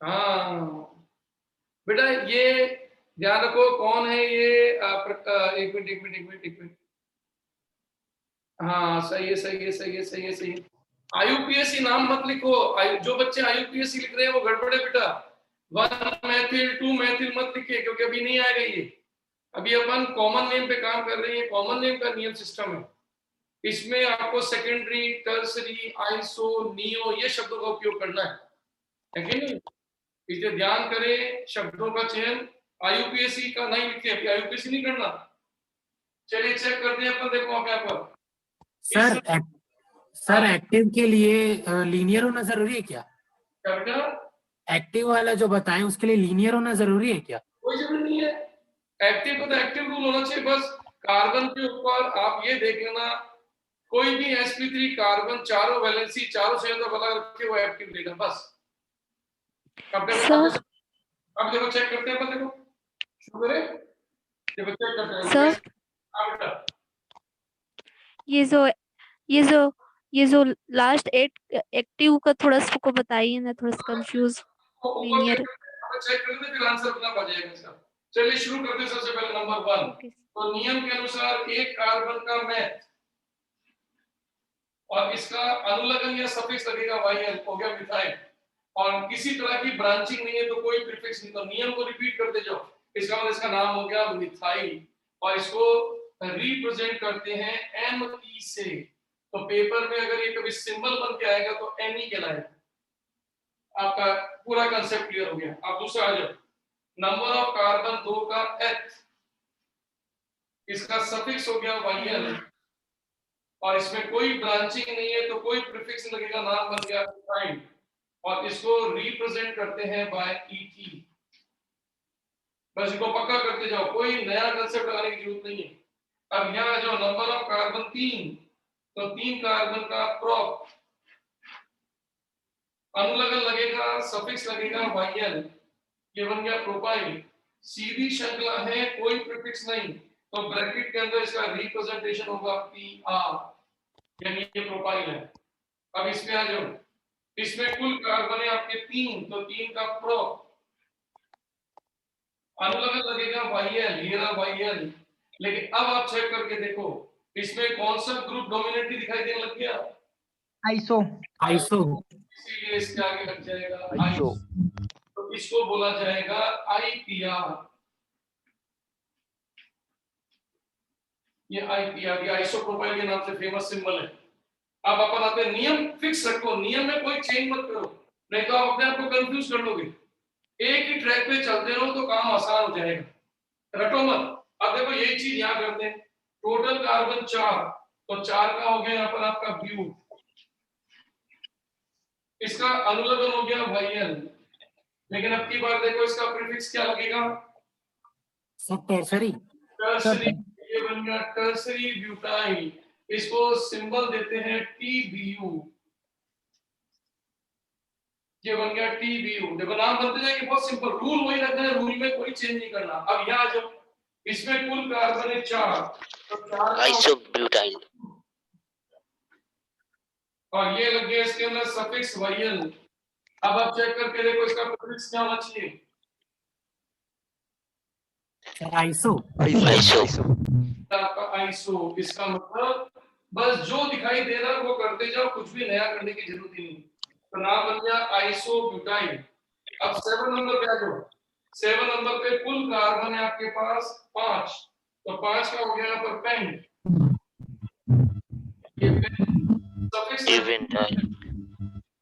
हाँ बेटा, ये ध्यान रखो कौन है ये। एक मिनट। हाँ सही है। आईयूपीएसी नाम मत लिखो। जो बच्चे आईयूपीएसी लिख रहे हैं वो गड़बड़े बेटा। 1 मैथिल 2 मैथिल मत लिखिए, क्योंकि अभी नहीं आएगा ये। अभी अपन कॉमन नेम पे काम कर रहे हैं। कॉमन नेम का नियम सिस्टम है। इसमें आपको सेकेंडरी, टर्सरी, आइसो, नियो ये शब्दों का उपयोग करना है कि नहीं? इसलिए ध्यान करें शब्दों का चयन। आईयूपीएसी का नहीं लिखे, अभी आईयूपीएसी नहीं करना। चलिए चेक करते हैं अपन, देखो आप यहाँ पर। सर एक्टिव के लिए लीनियर होना जरूरी है क्या? क्या बेटा? एक्टिव वाला जो बताएं उसके लिए लीनियर होना जरूरी है क्या? कोई जरूरी नहीं है। एक्टिव को तो एक्टिव रूल होना चाहिए बस। कार्बन के ऊपर आप ये देख लेना, कोई भी sp3 कार्बन चारों वैलेंसी चारों से ज्यादा बना रखे वो एक्टिव देगा बस। अब देखो चेक करते हैं अपन, देखो शुरू करें। ये चेक करते हैं सर, हाँ बेटा। ये जो ये जो लास्ट 8 एक्टिव का थोड़ा सा को बताइए ना, थोड़ा सा कंफ्यूज लीनियर। चेक कर लेते फिर आंसर अपना आ जाएगा इसका। चलिए शुरू करते हैं सबसे पहले नंबर 1। तो नियम के अनुसार एक कार्बन का मैथ और इसका अनुलग्न या सफिक्स लगेगा YL, हो गया मिथाइल। और किसी तरह की ब्रांचिंग नहीं है तो कोई प्रीफिक्स नहीं, तो नियम को रिपीट करते जाओ। इसका मतलब इसका नाम हो गया मिथाइल और इसको रिप्रेजेंट करते हैं ME से। तो पेपर में अगर ये कभी सिंबल बन के आएगा तो ME कहलाएगा। आपका पूरा कंसेप्ट क्लियर हो गया। अब दूसरा आ जाओ, नंबर ऑफ कार्बन 2 का H, इसका सफिक्स हो गया YL और इसमें कोई ब्रांचिंग नहीं है तो कोई प्रीफिक्स लगेगा, नाम बन गया मिथाइल और इसको रिप्रेजेंट करते हैं बाय ET। बस इसको पक्का करते जाओ, कोई नया कंसेप्ट लगाने की जरूरत नहीं है। अब यहाँ जो नंबर ऑफ कार्बन 3, तो 3 कार्बन का प्रोप, अनुलग्न लगेगा, सफिक्स लगेगा YL, ये बन गया प्रोपाइल। सीधी श्रृंखला है, कोई प्रीफिक्स नहीं, तो ब्रैकेट के अंदर इसका रिप्रेजेंटेशन होगा PR, यानी ये प्रोपाइल है। अब इसमें आ जाओ, इसमें कुल कार्बन है आपके 3, तो 3 का प्रोप, अनुलग्न लगेगा YL, ये रहा YL। लेकिन अब आप चेक करके देखो इसमें कौन सा ग्रुप डोमिनेटली दिखाई देने लग गया? आइसो। इसीलिए इसके आगे लग जाएगा आइसो, तो इसको बोला जाएगा IPR। ये IPR, ये आइसोप्रोपाइल के नाम से फेमस सिंबल है। अब अपन आते हैं नियम, फिक्स रखो, नियम में कोई चेंज मत करो, नहीं तो आप अपने आप को कंफ्यूज कर लोगे। एक ही ट्रैक पे चलते रहो तो काम आसान हो जाएगा, रटो मत। अब देखो यही चीज यहाँ करते हैं, टोटल कार्बन 4, तो 4 का हो गया यहाँ पर आपका ब्यूट, इसका अनुलग्न हो गया YL। लेकिन अब की बार देखो इसका प्रीफिक्स क्या लगेगा? सब टर्सरी। टर्सरी, ये बन गया टर्सरी ब्यूटाइल, इसको सिंबल देते हैं TBU, ये बन गया TBU। देखो नाम बनते जाएंगे, बहुत सिंपल, रूल वही रखना है, रूल में कोई चेंज नहीं करना। अब यहाँ जो इसमें कुल कार्बन है 4, तो 4 आइसोब्यूटाइल और ये लग गया इसके अंदर सफिक्स YL। अब आप चेक करके देखो इसका प्रीफिक्स क्या होना चाहिए? आइसो। आपका आइसो, इसका मतलब बस जो दिखाई दे रहा है वो करते जाओ, कुछ भी नया करने की जरूरत ही नहीं। तो नाम बन गया आइसोब्यूटाइल। अब 7 नंबर पे आ जाओ, 7 नंबर पे कुल कार्बन है आपके पास 5, तो 5 का हो गया यहाँ पर पेंट,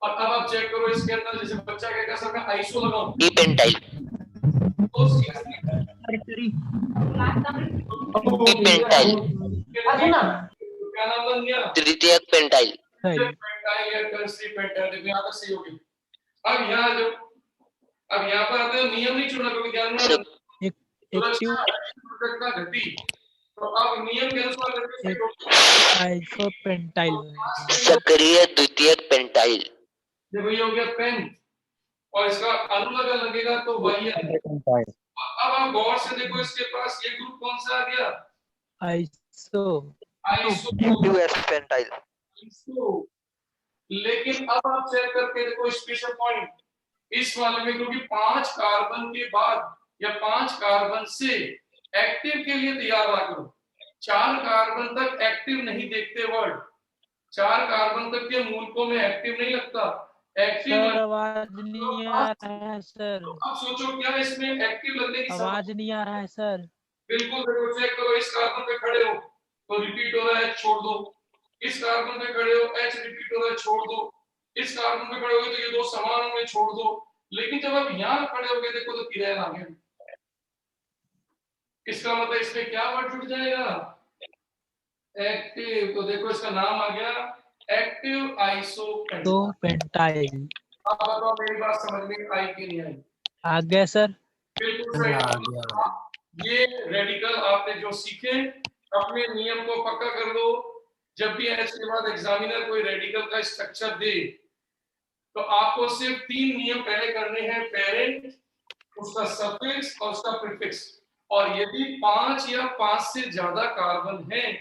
और अब आप चेक करो इसके अंदर, जैसे बच्चा कहेगा सर मैं आइसो लगाऊं, डिपेंटाइल तो क्या नाम बन गया? तृतीयक पेंटाइल। पेंटाइल या टर्सरी पेंटाइल, यहाँ तक सही होगी। अब यहाँ जो, अब यहाँ पर आते हैं, नियम नहीं छोड़ना क्योंकि ध्यान में घटी, तो अब नियम के अनुसार आइसोपेंटाइल, सक्रिय द्वितीयक पेंटाइल। देखो ये हो गया पेन और इसका अनुलग्न लगेगा तो YL। अब आप गौर से देखो इसके पास ये ग्रुप कौन सा आ गया? Iso pentyl. लेकिन अब आप चेक करके देखो स्पेशल पॉइंट इस वाले में, क्योंकि 5 कार्बन के बाद या 5 कार्बन से एक्टिव के लिए तैयार रहा करो। 4 कार्बन तक एक्टिव नहीं देखते वर्ड, 4 कार्बन तक के मूलकों में एक्टिव नहीं लगता। एक्टिव आवाज नहीं आ रहा है सर। तो अब सोचो क्या इसमें एक्टिव लगने की आवाज नहीं आ रहा है सर। बिल्कुल देखो, चेक करो, इस कार्बन पे खड़े हो तो रिपीट हो रहा है, छोड़ दो। इस कार्बन पे खड़े हो, H रिपीट हो रहा है, छोड़ दो। इस कार्बन पे खड़े हो तो ये दो समान होंगे, छोड़ दो। लेकिन जब आप यहाँ खड़े हो गए देखो तो किराया आ गया, इसका मतलब इसमें क्या वर्ड जुड़ जाएगा? एक्टिव। तो देखो इसका नाम आ गया एक्टिव आइसोपेंटाइल। अब बताओ मेरी बात समझ में आई कि नहीं आई? आ गया सर। बिल्कुल सही। ये रेडिकल आपने जो सीखे अपने नियम को पक्का कर लो। जब भी एच के बाद एग्जामिनर कोई रेडिकल का स्ट्रक्चर दे तो आपको सिर्फ 3 नियम पहले करने हैं, पेरेंट, उसका सफिक्स और उसका प्रीफिक्स। और यदि 5 या 5 से ज्यादा कार्बन है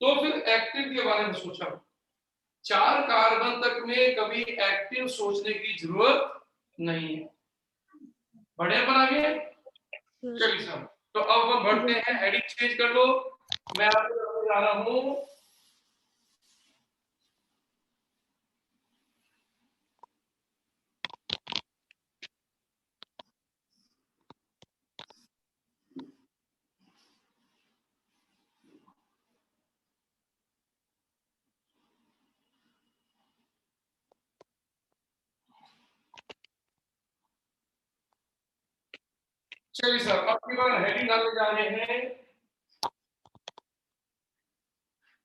तो फिर एक्टिव के बारे में सोचा। 4 कार्बन तक में कभी एक्टिव सोचने की जरूरत नहीं है। बढ़िया पर आगे चलिए साहब। तो अब हम बढ़ते हैं, हेडिंग चेंज कर लो। मैं आपको जा रहा हूं चलिए सर, अब की बार हेडिंग डालने जा रहे हैं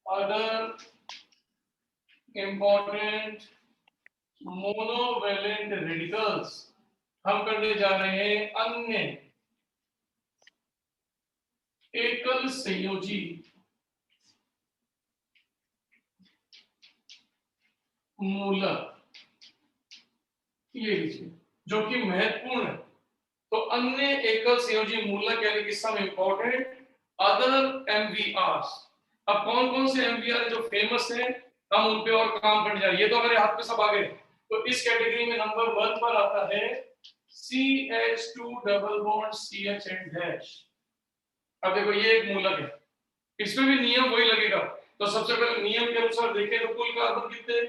अदर इंपॉर्टेंट मोनोवेलेंट रेडिकल्स। हम करने जा रहे हैं अन्य एकल संयोजी मूलक, ये लीजिए, जो कि महत्वपूर्ण है। तो अन्य एकल संयोजी मूलक यानी कि सम इंपॉर्टेंट अदर एमवीआर। अब कौन कौन से एमवीआर जो फेमस हैं, हम उन पे और काम करने जा रहे हैं। ये तो हमारे हाथ में सब आ गए। तो इस कैटेगरी में नंबर 1 पर आता है CH2 double bond CH and dash. अब देखो ये एक मूलक है, इसमें भी नियम वही लगेगा। तो सबसे पहले नियम के अनुसार देखें तो कुल कार्बन कितने,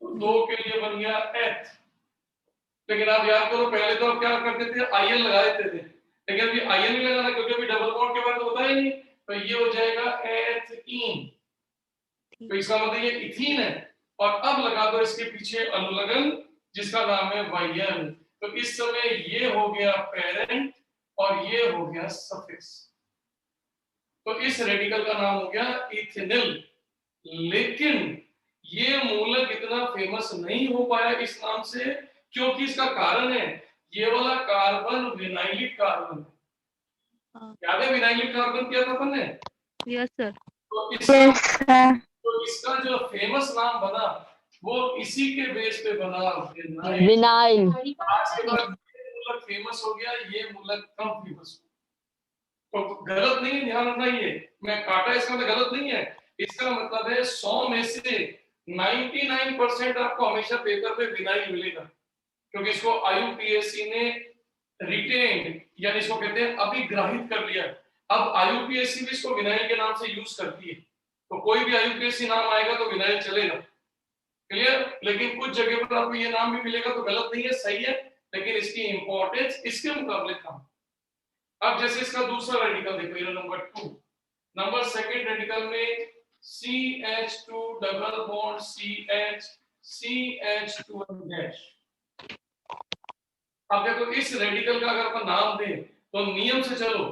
तो 2 के लिए बन गया H। लेकिन आप याद करो पहले तो आप क्या करते थे, आयन लगा देते थे, लेकिन अभी आयन नहीं लगाना क्योंकि अभी डबल बॉन्ड के बारे में बताया नहीं। तो ये हो जाएगा एथीन। तो इसका मतलब ये इथीन है। और अब लगा दो इसके पीछे अनुलग्न जिसका नाम है वायन। तो इस समय ये हो गया पेरेंट और ये हो गया सफिक्स। तो इस रेडिकल का नाम हो गया इथेनिल। लेकिन ये मूलक इतना फेमस नहीं हो पाया इस नाम से, क्योंकि इसका कारण है ये वाला कार्बन विनाइलिक कार्बन है। याद है विनाइलिक कार्बन क्या था अपन ने? Yes sir. तो इसका जो फेमस नाम बना वो इसी के बेस पे बना, विनाइल। आज के बाद ये मूलक फेमस हो गया, ये मूलक कम फेमस हो। तो गलत नहीं, ध्यान रखना, ये मैं काटा इसका मतलब गलत नहीं है। इसका मतलब है 100 में से 99% आपको हमेशा पेपर पे विनाइल मिलेगा, क्योंकि इसको IUPAC ने रिटेन यानी इसको कहते हैं अभिग्रहित कर लिया। अब IUPAC भी इसको विनाइल के नाम से यूज करती है। तो कोई भी IUPAC नाम आएगा तो विनाइल चलेगा, क्लियर। लेकिन कुछ जगह पर आपको ये नाम भी मिलेगा तो गलत नहीं है, सही है, लेकिन इसकी इंपॉर्टेंस इसके मुकाबले कम। अब जैसे इसका दूसरा रेडिकल देखो, ये नंबर 2, नंबर सेकंड रेडिकल में CH2 double bond CH CH2 dash. अब देखो इस रेडिकल का अगर अपन नाम दें तो नियम से चलो,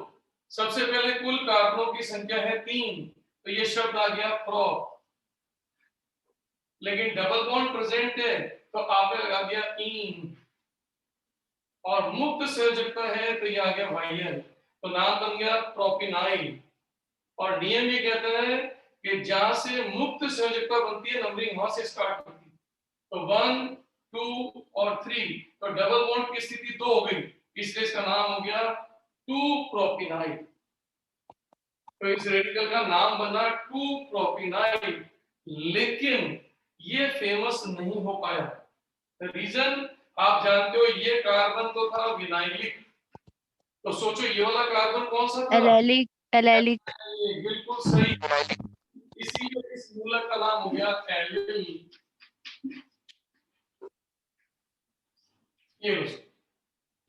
सबसे पहले कुल कार्बनों की संख्या है 3, तो ये शब्द आ गया प्रोप। लेकिन डबल बॉन्ड प्रेजेंट है तो आपने लगा दिया इन, और मुक्त संयोजकता है तो ये आ गया वायन, तो नाम बन गया प्रोपिनाइल। और नियम ये कहता है कि जहां से मुक्त संयोजकता बनती है नंबरिंग वहां से स्टार्ट होती है। तो 1 2 और 3, तो डबल बॉन्ड की स्थिति 2 हो गई, इसलिए इसका नाम हो गया 2 प्रोपिनाइल। तो इस रेडिकल का नाम बना 2 प्रोपिनाइल, लेकिन ये फेमस नहीं हो पाया। रीजन आप जानते हो, ये कार्बन तो था विनाइलिक, तो सोचो ये वाला कार्बन कौन सा था? एलेलिक। एलेलिक बिल्कुल सही, इसीलिए इस मूलक का नाम हो गया एलिल।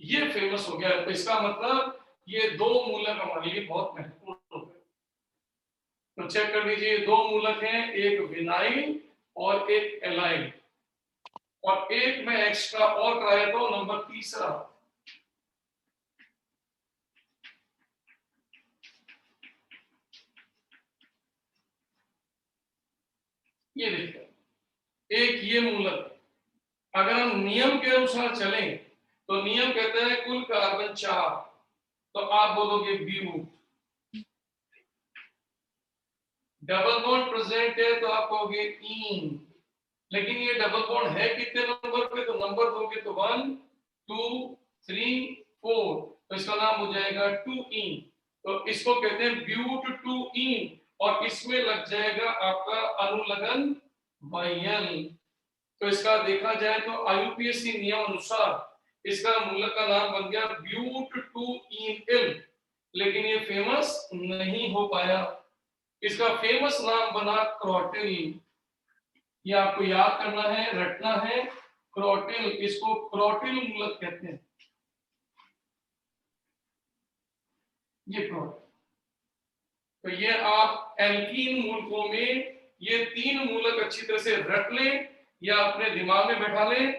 ये फेमस हो गया। तो इसका मतलब ये 2 मूलक हमारे लिए बहुत महत्वपूर्ण हो गए। तो चेक कर लीजिए, 2 मूलक हैं, एक विनाइल और एक एलाइल, और एक में एक्स्ट्रा और कराया तो नंबर 3 ये देखिए, एक ये मूलक। अगर हम नियम के अनुसार चलें तो नियम कहता है कुल कार्बन 4, तो आप बोलोगे ब्यूट। डबल बॉन्ड प्रेजेंट है तो आप कहोगे इन, लेकिन ये डबल बॉन्ड है कितने नंबर पे, तो नंबर दोगे तो 1 2 3 4, तो इसका नाम हो जाएगा 2 इन। तो इसको कहते हैं ब्यूट 2 इन, और इसमें लग जाएगा आपका अनुलग्न वायल। तो इसका देखा जाए तो आईयूपीएसी नियम अनुसार इसका मूलक का नाम बन गया ब्यूट 2-ईन, लेकिन ये फेमस नहीं हो पाया। इसका फेमस नाम बना क्रोटिल। ये आपको याद करना है, रटना है, क्रोटिल। इसको क्रोटिल मूलक कहते हैं। ये क्रोटिल। तो ये आप एल्कीन मूलकों में ये 3 मूलक अच्छी तरह से रट लें या अपने दिमाग में बैठा लें,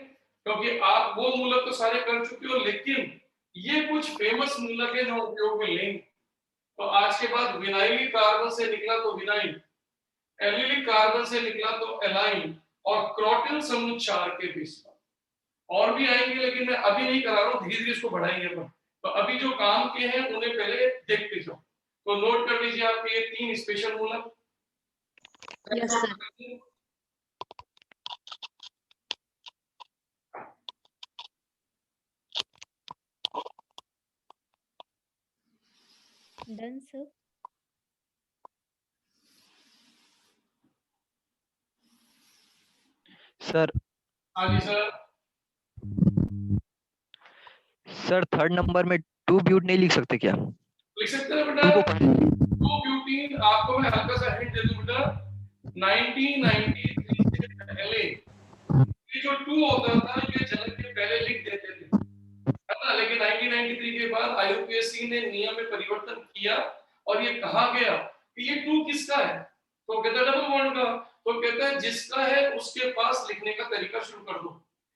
क्योंकि आप वो मूलक तो सारे कर चुके हो, लेकिन ये कुछ फेमस मूलक है जो उपयोग में लेंगे। तो आज के बाद विनाइलिक कार्बन से निकला तो विनाइल, एलिलिक कार्बन से निकला तो एलाइन, और क्रोटिल समूह 4 के बीच और भी आएंगे, लेकिन मैं अभी नहीं करा रहा हूँ, धीरे धीरे इसको बढ़ाएंगे अपन। तो अभी जो काम के हैं उन्हें पहले देखते जाओ। तो नोट कर लीजिए आपके ये 3 स्पेशल मूलक। Yes sir. Done sir. Sir हाँ जी सर। सर 3rd नंबर में 2 ब्यूट नहीं लिख सकते क्या? लिख सकते हैं बेटा। 2 ब्यूटीन। आपको मैं हल्का सा हिंट दे दूं बेटा, 1993 से पहले ये जो 2 होता था ये जन्म के पहले लिख देते थे, है ना। लेकिन 1993 के बाद आईयूपीएसी ने नियम में परिवर्तन किया और ये कहा गया कि ये 2 किसका है। तो कहता है डबल बॉन्ड का। तो कहता है जिसका है उसके पास लिखने का तरीका शुरू कर दो।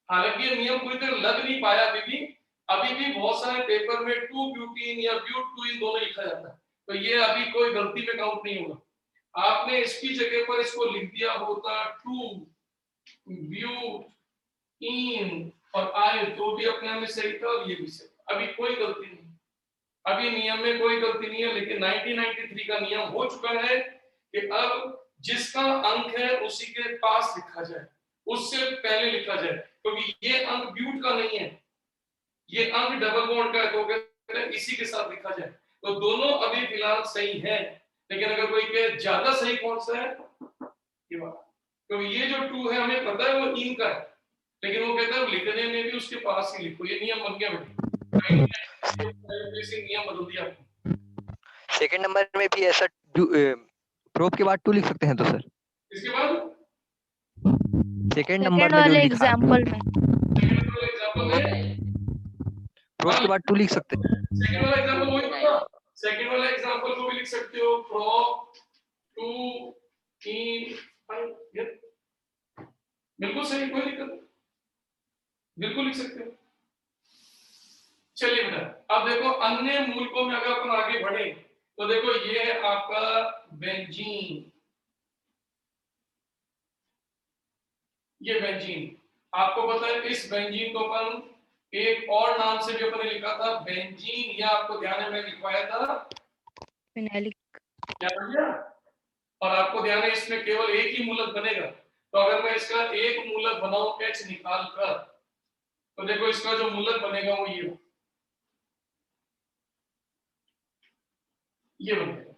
हालांकि ये नियम पूरी तरह लग नहीं पाया अभी भी बहुत सारे पेपर में 2 ब्यूटीन या ब्यूट 2 दोनों लिखा जाता है। तो ये अभी कोई गलती में काउंट नहीं होगा। आपने इसकी जगह पर इसको लिख दिया होता 2 ब्यूट इन और आई, तो भी अपने आप में सही था और ये भी सही। अभी कोई गलती नहीं, अभी नियम में कोई गलती नहीं है। लेकिन 1993 का नियम हो चुका है कि अब जिसका अंक है उसी के पास लिखा जाए, उससे पहले लिखा जाए, क्योंकि ये अंक ब्यूट का नहीं है, ये अंक डबल बॉन्ड का है। तो कहते हैं इसी के साथ लिखा जाए। तो दोनों अभी फिलहाल सही है। लेकिन अगर कोई कहे ज्यादा सही कौन सा है, ये बात, तो ये जो 2 है हमें पता है वो इन का है, लेकिन वो कहता है लिखने में भी उसके पास ही लिखो। ये नियम बन गया बेटा, नियम बदल दिया। 2nd नंबर में भी ऐसा प्रोब के बाद 2 लिख सकते हैं तो सर? इसके बाद 2nd नंबर में वाले जो एग्जांपल में प्रोब के बाद 2 लिख सकते हैं। सेकंड वाला एग्जांपल वही था। सेकंड वाला एग्जांपल को भी लिख सकते हो, प्रोब 2 इन 5। बिल्कुल सही, कोई दिक्कत नहीं, बिल्कुल लिख सकते हो। चलिए बेटा अब देखो अन्य मूलकों में अगर अपन आगे बढ़े तो देखो ये है आपका बेंजीन। ये बेंजीन आपको पता है, इस बेंजीन को अपन एक और नाम से भी अपन ने लिखा था बेंजीन, या आपको ध्यान है मैं लिखवाया था फिनाइलिक। और आपको ध्यान है इसमें केवल एक ही मूलक बनेगा। तो अगर मैं इसका एक मूलक बनाऊं H निकाल कर, तो देखो इसका जो मूलक बनेगा वो ये बनेगा।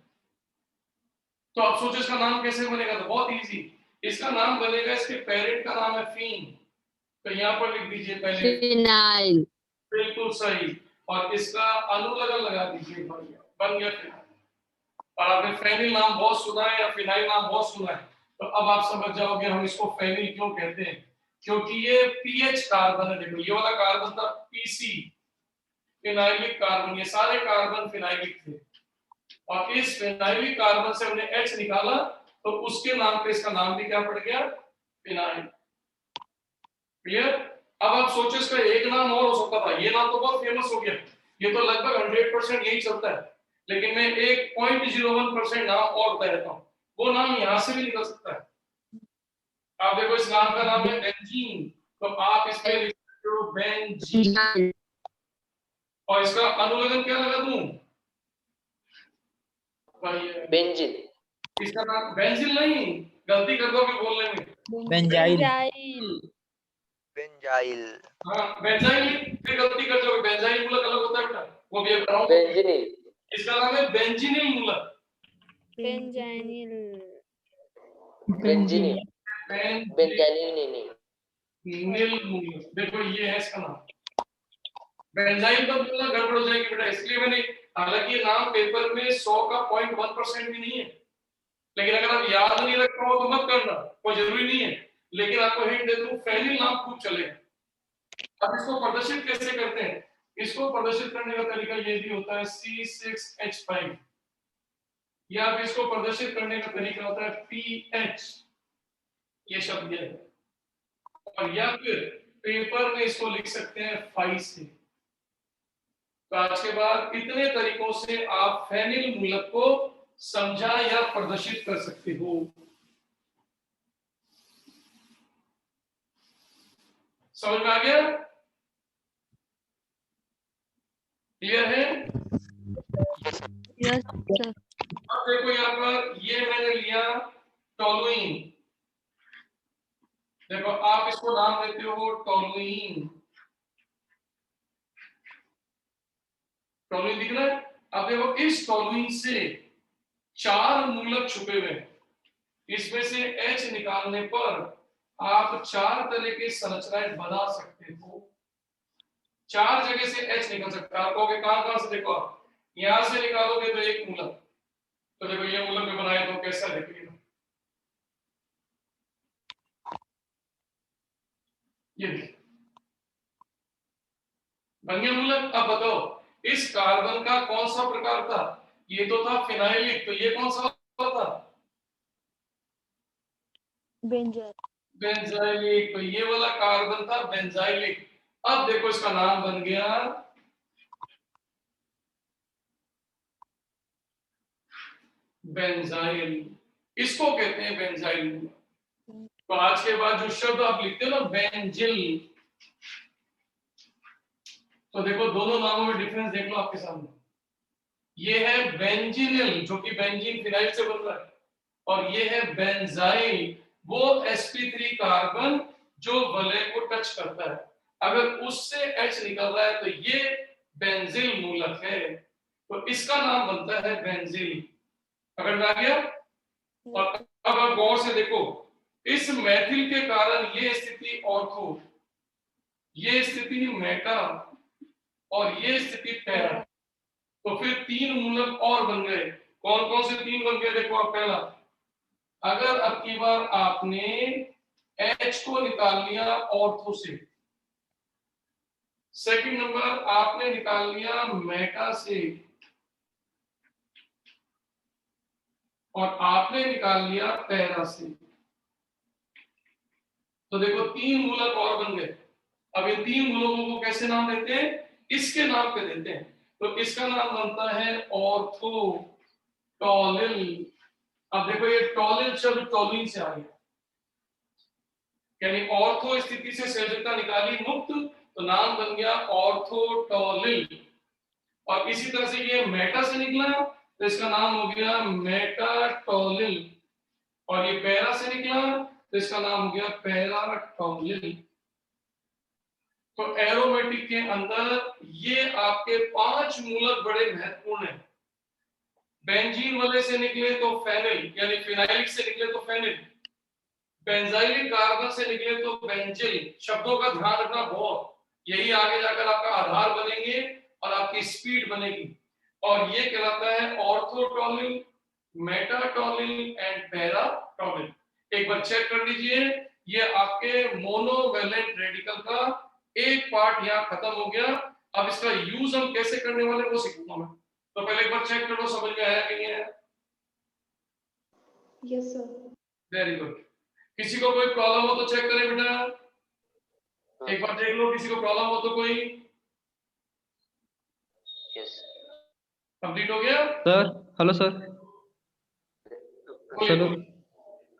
तो आप सोचो इसका नाम कैसे बनेगा, तो बहुत इजी। इसका नाम बनेगा, इसके पेरेंट का नाम है फीन, तो यहाँ पर लिख दीजिए पहले फिनाइल। बिल्कुल सही। और इसका अनुलग्न लगा दीजिए, बन गया फिनाइल। और आपने फेनिल नाम बहुत सुना है या फिनाइल नाम बहुत सुना है, तो अब आप समझ जाओगे हम इसको फेनिल क्यों कहते हैं, क्योंकि ये पीएच कार्बन है। देखो ये वाला कार्बन था पीसी, फिनाइलिक कार्बन, ये सारे कार्बन फिनाइलिक थे, और इस फिनाइलिक कार्बन से हमने H निकाला, तो उसके नाम पे इसका नाम भी क्या पड़ गया, फिनाइल। क्लियर? अब आप सोचो इसका एक नाम और हो सकता था, ये नाम तो बहुत फेमस हो गया, ये तो लगभग 100% यही चलता है, लेकिन मैं एक 0.01% नाम और बता देता हूँ। वो नाम यहां से भी निकल सकता है। आप देखो इस नाम का नाम है बेंजीन, तो आप इसमें लिख सकते हो बेंजीन, और इसका अनुलग्न क्या लगा दूं, बेंजीन। इसका नाम बेंजीन नहीं, गलती कर दोगे बोलने में, बेंजाइल। बेंजाइल। हाँ बेंजाइल, फिर गलती कर जाओगे। बेंजाइल मूलक अलग होता है बेटा, वो भी बताऊं। बेंजीनिल। इसका नाम है बेंजीनिल मूलक। बेंजाइनिल बेंजीनिल बेंजीनिल बेंजाइनिल मूलक। देखो ये है इसका नाम। बेंजाइल का बोलना गड़बड़ हो जाएगी बेटा, इसलिए मैंने, हालांकि ये नाम पेपर में 100 का 0.1% भी नहीं है, लेकिन अगर आप याद नहीं रख पाओ तो मत करना, कोई जरूरी नहीं है, लेकिन आपको हिंट दे दूं, फेनिल नाम खूब चलेगा। अब इसको प्रदर्शित कैसे करते हैं? इसको प्रदर्शित करने का तरीका ये भी होता है C6H5, या फिर इसको प्रदर्शित करने का तरीका होता है PH, ये शब्द है, और या फिर पेपर में इसको लिख सकते हैं फाइ से। तो आज के बाद इतने तरीकों से आप फेनिल मूलक को समझा या प्रदर्शित कर सकते हो। समझ में आ गया? क्लियर है? Yes sir. अब देखो यहाँ पर ये मैंने लिया टोलुइन। देखो आप इसको नाम देते हो टोलुइन। टोलुइन दिख रहा है? अब देखो इस टोलुइन से 4 मूलक छुपे हुए हैं, इसमें से H निकालने पर आप 4 तरह के संरचनाएं बना सकते हो। 4 जगह से H निकल सकता है। आप कहोगे कहां से? देखो यहां से निकालोगे तो एक मूलक, तो देखो ये मूलक में बनाए तो कैसा दिखेगा, ये बन गया मूलक। अब बताओ इस कार्बन का कौन सा प्रकार था? ये तो था फिनाइलिक, तो ये कौन सा था? बेंजाइलिक। तो ये वाला कार्बन था बेंजाइलिक। अब देखो इसका नाम बन गया बेंजाइल, इसको कहते हैं बेंजाइल। तो आज के बाद जो शब्द आप लिखते हो ना बेंजिल, तो देखो दोनों नामों में डिफरेंस देख लो आपके सामने। ये है बेंजीनिल जो कि बेंजीन फिनाइल से बन रहा है, और ये है बेंजाइल, वो sp3 कार्बन जो वलय को टच करता है। अगर उससे H निकल रहा है तो ये बेंजिल मूलक है, तो इसका नाम बनता है बेंजिल। पकड़ में आ गया? और अब आप गौर से देखो, इस मैथिल के कारण ये स्थिति ऑर्थो, ये स्थिति मेटा और ये स्थिति पैरा, तो फिर 3 मूलक और बन गए। कौन कौन से 3 बन गए? देखो आप, पहला, अगर अब की बार आपने H को निकाल लिया ऑर्थो से, सेकंड नंबर आपने निकाल लिया मेटा से, और आपने निकाल लिया पैरा से, तो देखो 3 मूलक और बन गए। अब इन 3 मूलकों को कैसे नाम देते हैं? इसके नाम पे देते हैं। तो इसका नाम बनता है ऑर्थो टॉलिल। अब देखो ये टॉलिल शब्द टॉलिन से आ गया, यानी ऑर्थो स्थिति से संयोजकता निकाली मुक्त, तो नाम बन गया ऑर्थो टॉलिल। और इसी तरह से ये मेटा से निकला, तो इसका नाम हो गया मेटाटॉलिल, और ये पैरा से निकला तो इसका नाम हो गया पैराटॉलिल। तो एरोमेटिक के अंदर ये आपके 5 मूलक बड़े महत्वपूर्ण हैं। बेंजीन वाले से निकले तो फेनिल, यानी फिनाइलिक से निकले तो फेनिल, बेंजाइलिक कार्बन से निकले तो बेंजिल। शब्दों का ध्यान रखना बहुत, यही आगे जाकर आपका आधार बनेंगे और आपकी स्पीड बनेगी। और ये कहलाता है ऑर्थोटॉलिल, मेटाटॉलिल एंड पैराटॉलिल। एक बार चेक कर लीजिए, ये आपके मोनोवैलेंट रेडिकल का एक पार्ट यहाँ खत्म हो गया। अब इसका यूज हम कैसे करने वाले वो सीखूंगा मैं, तो पहले एक बार चेक कर लो समझ में आया कि नहीं आया। Yes sir. Very good. किसी को कोई प्रॉब्लम हो तो चेक करें बेटा, एक बार देख लो, किसी को प्रॉब्लम हो तो कोई। यस कंप्लीट हो गया सर। Hello sir. चलो,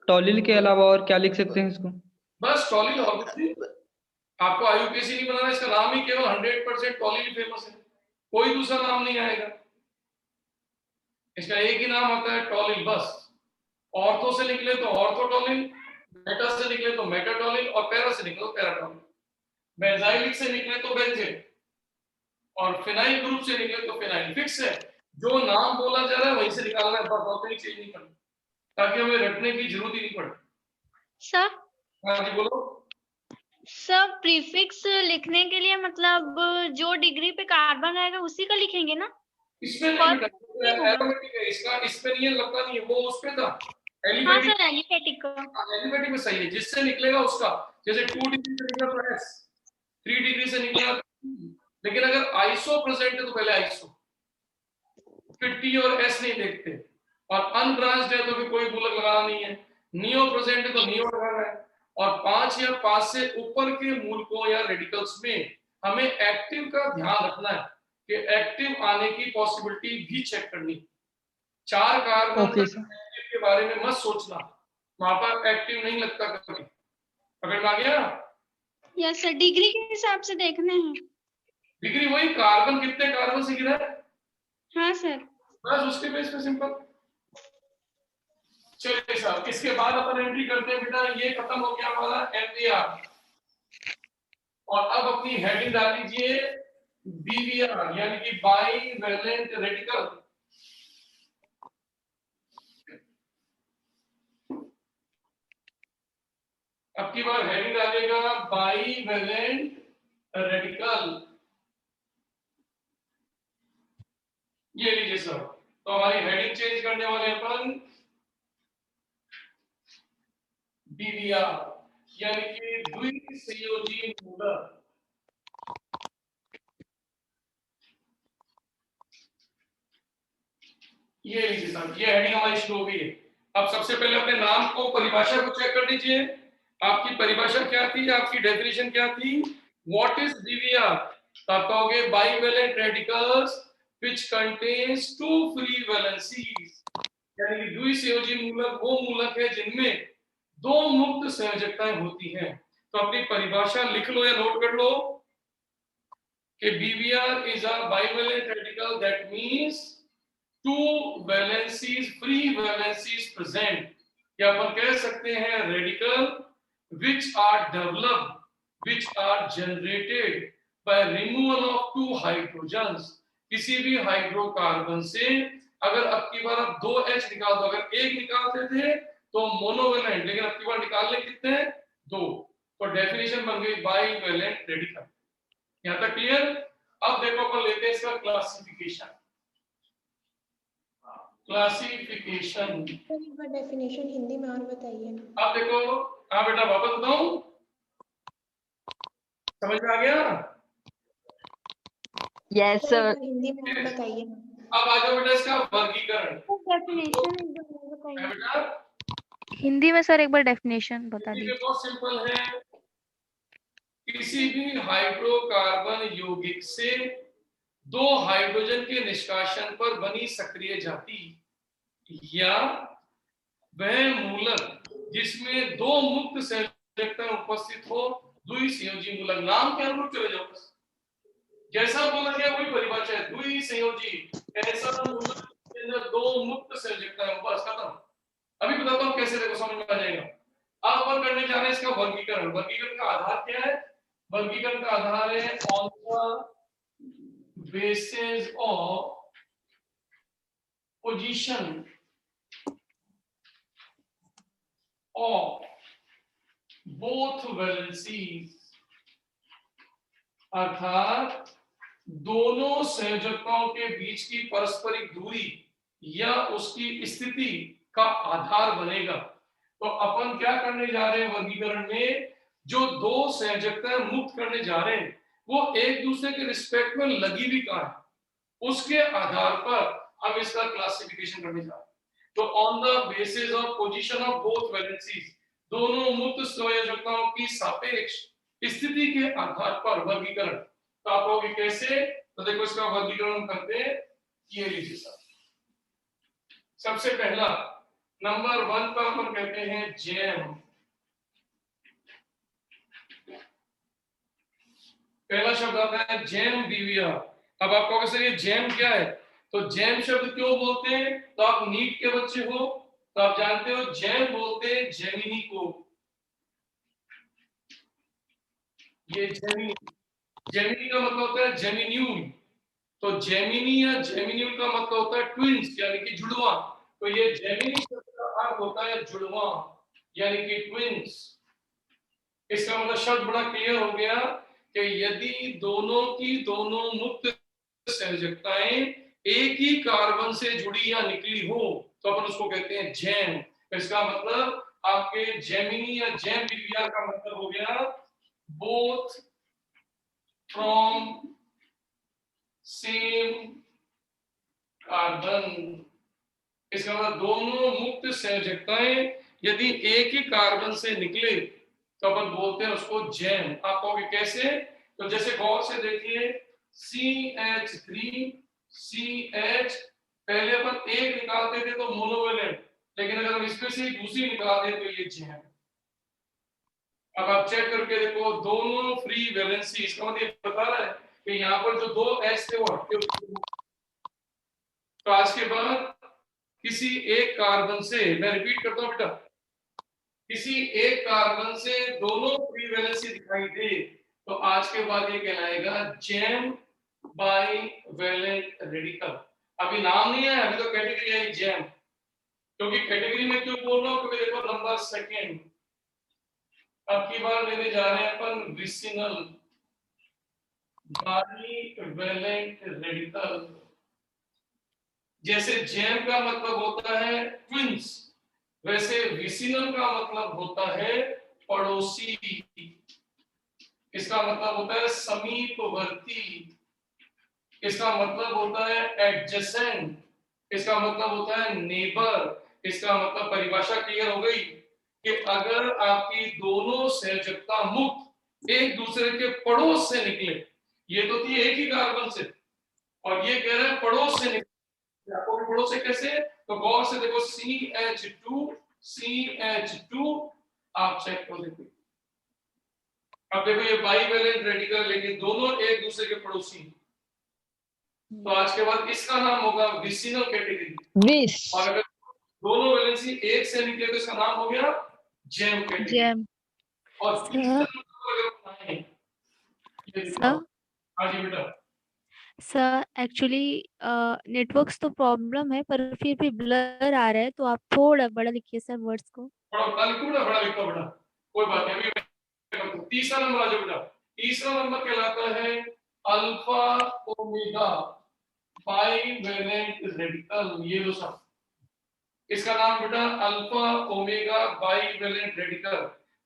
टॉलिल के अलावा और क्या लिख सकते हैं इसको? बस टॉलिल। ऑब्वियसली आपको आईयूपीएसी नहीं बनाना, इसका नाम ही केवल 100% टॉलिल फेमस है, कोई दूसरा नाम नहीं आएगा, इसका एक ही नाम आता है टॉलिल बस। ऑर्थो से निकले तो ऑर्थोटॉलिल, मेटा से निकले तो मेटाटॉलिल, और पैरा से निकले तो पैराटॉलिल। बेंजाइलिक से निकले तो बेंजीन, और फिनाइल ग्रुप से निकले तो फिनाइल। फिक्स है, जो नाम बोला जा रहा है वहीं से निकालना है, बस और कहीं चेंज नहीं करना, ताकि हमें रटने की जरूरत ही नहीं पड़े। सर हाँ जी बोलो। सर प्रीफिक्स लिखने के लिए मतलब जो डिग्री पे कार्बन रहेगा उसी का लिखेंगे ना? इसमें नहीं बेटा, एरोमेटिक है इसका, इसमें नहीं है, लगता नहीं है, वो उस पे था हाँ एलिफेटिक। सर एलिफेटिक का। एलिफेटिक में सही है, जिससे निकलेगा उसका, जैसे 2 डिग्री से निकला तो एस, 3 डिग्री से निकला तो, लेकिन अगर आइसो प्रेजेंट है तो पहले आइसो, फिर टी और एस नहीं देखते, और अनब्रांच्ड है तो फिर कोई गुलक लगाना नहीं है, नियो प्रेजेंट है तो नियो लगाना है। और 5 या 5 से ऊपर के मूलकों या रेडिकल्स में हमें एक्टिव का ध्यान रखना है कि एक्टिव आने की पॉसिबिलिटी भी चेक करनी। 4 कार्बन ओके सर। एक्टिव के बारे में मत सोचना, वहां पर एक्टिव नहीं लगता कभी, पकड़ में आ गया? यस सर, डिग्री के हिसाब से देखने हैं। डिग्री वही कार्बन कितने कार्बन से गिरा है, हाँ सर। बस उसके बेस पे सिंपल। चलिए साहब, इसके बाद अपन एंट्री करते हैं बेटा, ये खत्म हो गया हमारा एमवीआर, और अब अपनी हेडिंग डाल लीजिए बीवीआर, यानी कि बाई वैलेंट रेडिकल। अब की बार हेडिंग डालेगा बाई वैलेंट रेडिकल, ये लीजिए सर। तो हमारी हेडिंग चेंज करने वाले अपन बीवीआर, यानी कि द्विसंयोजी मूलक। ये लीजिए सर, ये हेडिंग हमारी शुरू हो गई है। अब सबसे पहले अपने नाम को, परिभाषा को चेक कर लीजिए। आपकी परिभाषा क्या थी, आपकी डेफिनेशन क्या थी? What is BVR? आप कहोगे bivalent radicals which contains 2 free valencies, यानी कि द्विसंयोजी मूलक वो मूलक है जिनमें 2 मुक्त संयोजकताएं होती हैं। तो अपनी परिभाषा लिख लो या नोट कर लो कि BBr is a bivalent radical, that means 2 valencies, free valencies present, या अपन कह सकते हैं radical which are developed, which are generated by removal of 2 hydrogens, किसी भी हाइड्रोकार्बन से अगर अब की बार आप 2H निकाल दो, अगर एक निकालते थे तो मोनोवेलेंट, लेकिन अब की बार निकालने कितने हैं? 2, तो डेफिनेशन बन गई बाइवेलेंट रेडिकल। यहां तक क्लियर? अब देखो अपन लेते हैं इसका क्लासिफिकेशन। क्लासिफिकेशन डेफिनेशन हिंदी में और बताइए ना। अब देखो, हाँ बेटा वापस बताऊं, समझ में आ गया? Yes sir. हिंदी में और बताइए ना। अब आ जाओ बेटा इसका वर्गीकरण। डेफिनेशन है बेटा, हिंदी में सर एक बार डेफिनेशन बता ये दीजिए। बहुत सिंपल है, किसी भी हाइड्रोकार्बन यौगिक से 2 हाइड्रोजन के निष्कासन पर बनी सक्रिय जाति, या वह मूलक जिसमें 2 मुक्त संयोजकताएं उपस्थित हो, द्विसंयोजी मूलक। नाम के अनुरूप चले जाओ, बस जैसा बोला गया वही परिभाषा है। द्विसंयोजी ऐसा मूलक जिसके अंदर 2 मुक्त संयोजकताएं हो, बस खत्म। अभी बताता हूं कैसे, देखो समझ में आ जाएगा। अब अपन करने जा रहे हैं इसका वर्गीकरण। वर्गीकरण का आधार क्या है? वर्गीकरण का आधार है on the basis of position of both valencies, अर्थात दोनों संयोजकताओं के बीच की पारस्परिक दूरी या उसकी स्थिति का आधार बनेगा। तो अपन क्या करने जा रहे हैं वर्गीकरण में? जो 2 संयोजकताएं मुक्त करने जा रहे हैं वो एक दूसरे के रिस्पेक्ट में लगी भी कहां है, उसके आधार पर हम इसका क्लासिफिकेशन करने जा रहे हैं। तो on the basis of position of both valencies, दोनों मुक्त संयोजकताओं की सापेक्ष स्थिति के आधार पर वर्गीकरण। तो आप कहोगे कैसे? तो देखो इसका वर्गीकरण करते हैं, ये लीजिए सर। सबसे पहला नंबर 1 पर अपन कहते हैं जैम। पहला शब्द आता है जैम बीवीआर। अब आप कहोगे सर ये जैम क्या है? तो जैम शब्द क्यों बोलते हैं? तो आप नीट के बच्चे हो तो आप जानते हो जैम बोलते हैं जेमिनी को। ये जेमिनी, जेमिनी का मतलब होता है जेमिन्यूल, तो जेमिनी या जेमिन्यूल का मतलब होता है ट्विंस यानी कि जुड़वा। तो ये जेमिनी शब्द का अर्थ होता है जुड़वा यानी कि ट्विंस। इसका मतलब शब्द बड़ा क्लियर हो गया कि यदि दोनों की दोनों मुक्त संयोजकताएं एक ही कार्बन से जुड़ी या निकली हो तो अपन उसको कहते हैं जैम। इसका मतलब आपके जेमिनी या जैम विक्रिया का मतलब हो गया बोथ फ्रॉम सेम कार्बन। इसका मतलब दोनों मुक्त संयोजकताएं यदि एक ही कार्बन से निकले तो अपन बोलते हैं उसको जैम। आप कहोगे कैसे? तो जैसे गौर से देखिए CH3 CH, पहले अपन एक निकालते थे तो मोनोवेलेंट, लेकिन अगर हम इसमें से दूसरी निकाल दें तो ये जैम। अब आप चेक करके देखो दोनों फ्री वैलेंसी, इसका मतलब ये बता रहा है कि यहाँ पर जो दो S थे वो हटके। तो आज के बाद किसी एक कार्बन से, मैं रिपीट करता हूँ बेटा, किसी एक कार्बन से दोनों फ्री वैलेंसी दिखाई दे तो आज के बाद ये कहलाएगा जैम बाई वैलेंट रेडिकल। अभी नाम नहीं है, अभी तो कैटेगरी है जैम। क्योंकि कैटेगरी में क्यों बोल रहा हूँ? क्योंकि देखो नंबर सेकेंड, अब की बार लेने जा रहे हैं अपन विसिनल बाई वैलेंट रेडिकल। जैसे जैम का मतलब होता है ट्विंस, वैसे विसिनल का मतलब होता है पड़ोसी। इसका मतलब होता है समीपवर्ती। इसका मतलब होता है एडजेसेंट। इसका मतलब होता है नेबर। इसका मतलब परिभाषा क्लियर हो गई कि अगर आपकी दोनों संयोजकता मुक्त एक दूसरे के पड़ोस से निकले, ये तो थी एक ही कार्बन से और ये कह रहे हैं पड़ोस से निकले। आपको भी पड़ोस से कैसे? तो गौर से देखो CH2 CH2, आप चेक करो देखो। अब देखो ये बाईवैलेंट रेडिकल, लेकिन दोनों एक दूसरे के पड़ोसी। तो आज के बाद इसका नाम होगा विसिनल कैटेगरी। और अगर दोनों वैलेंसी एक से निकले तो इसका नाम हो गया जैम कैटेगरी। जैम। और सर हाँ जी बेटा। सर एक्चुअली नेटवर्क्स तो प्रॉब्लम है पर फिर भी ब्लर आ रहा है, तो आप थोड़ा बड़ा लिखिए सर वर्ड्स को। बड़ा लिखो बेटा, कोई बात नहीं। अभी तीसरा नंबर आ जाओ बेटा। तीसरा नंबर कहलाता है अल्फा ओमेगा बाईवैलेंट रेडिकल। ये लो सब, इसका नाम बेटा अल्फा ओमेगा बाईवैलेंट रेडिकल।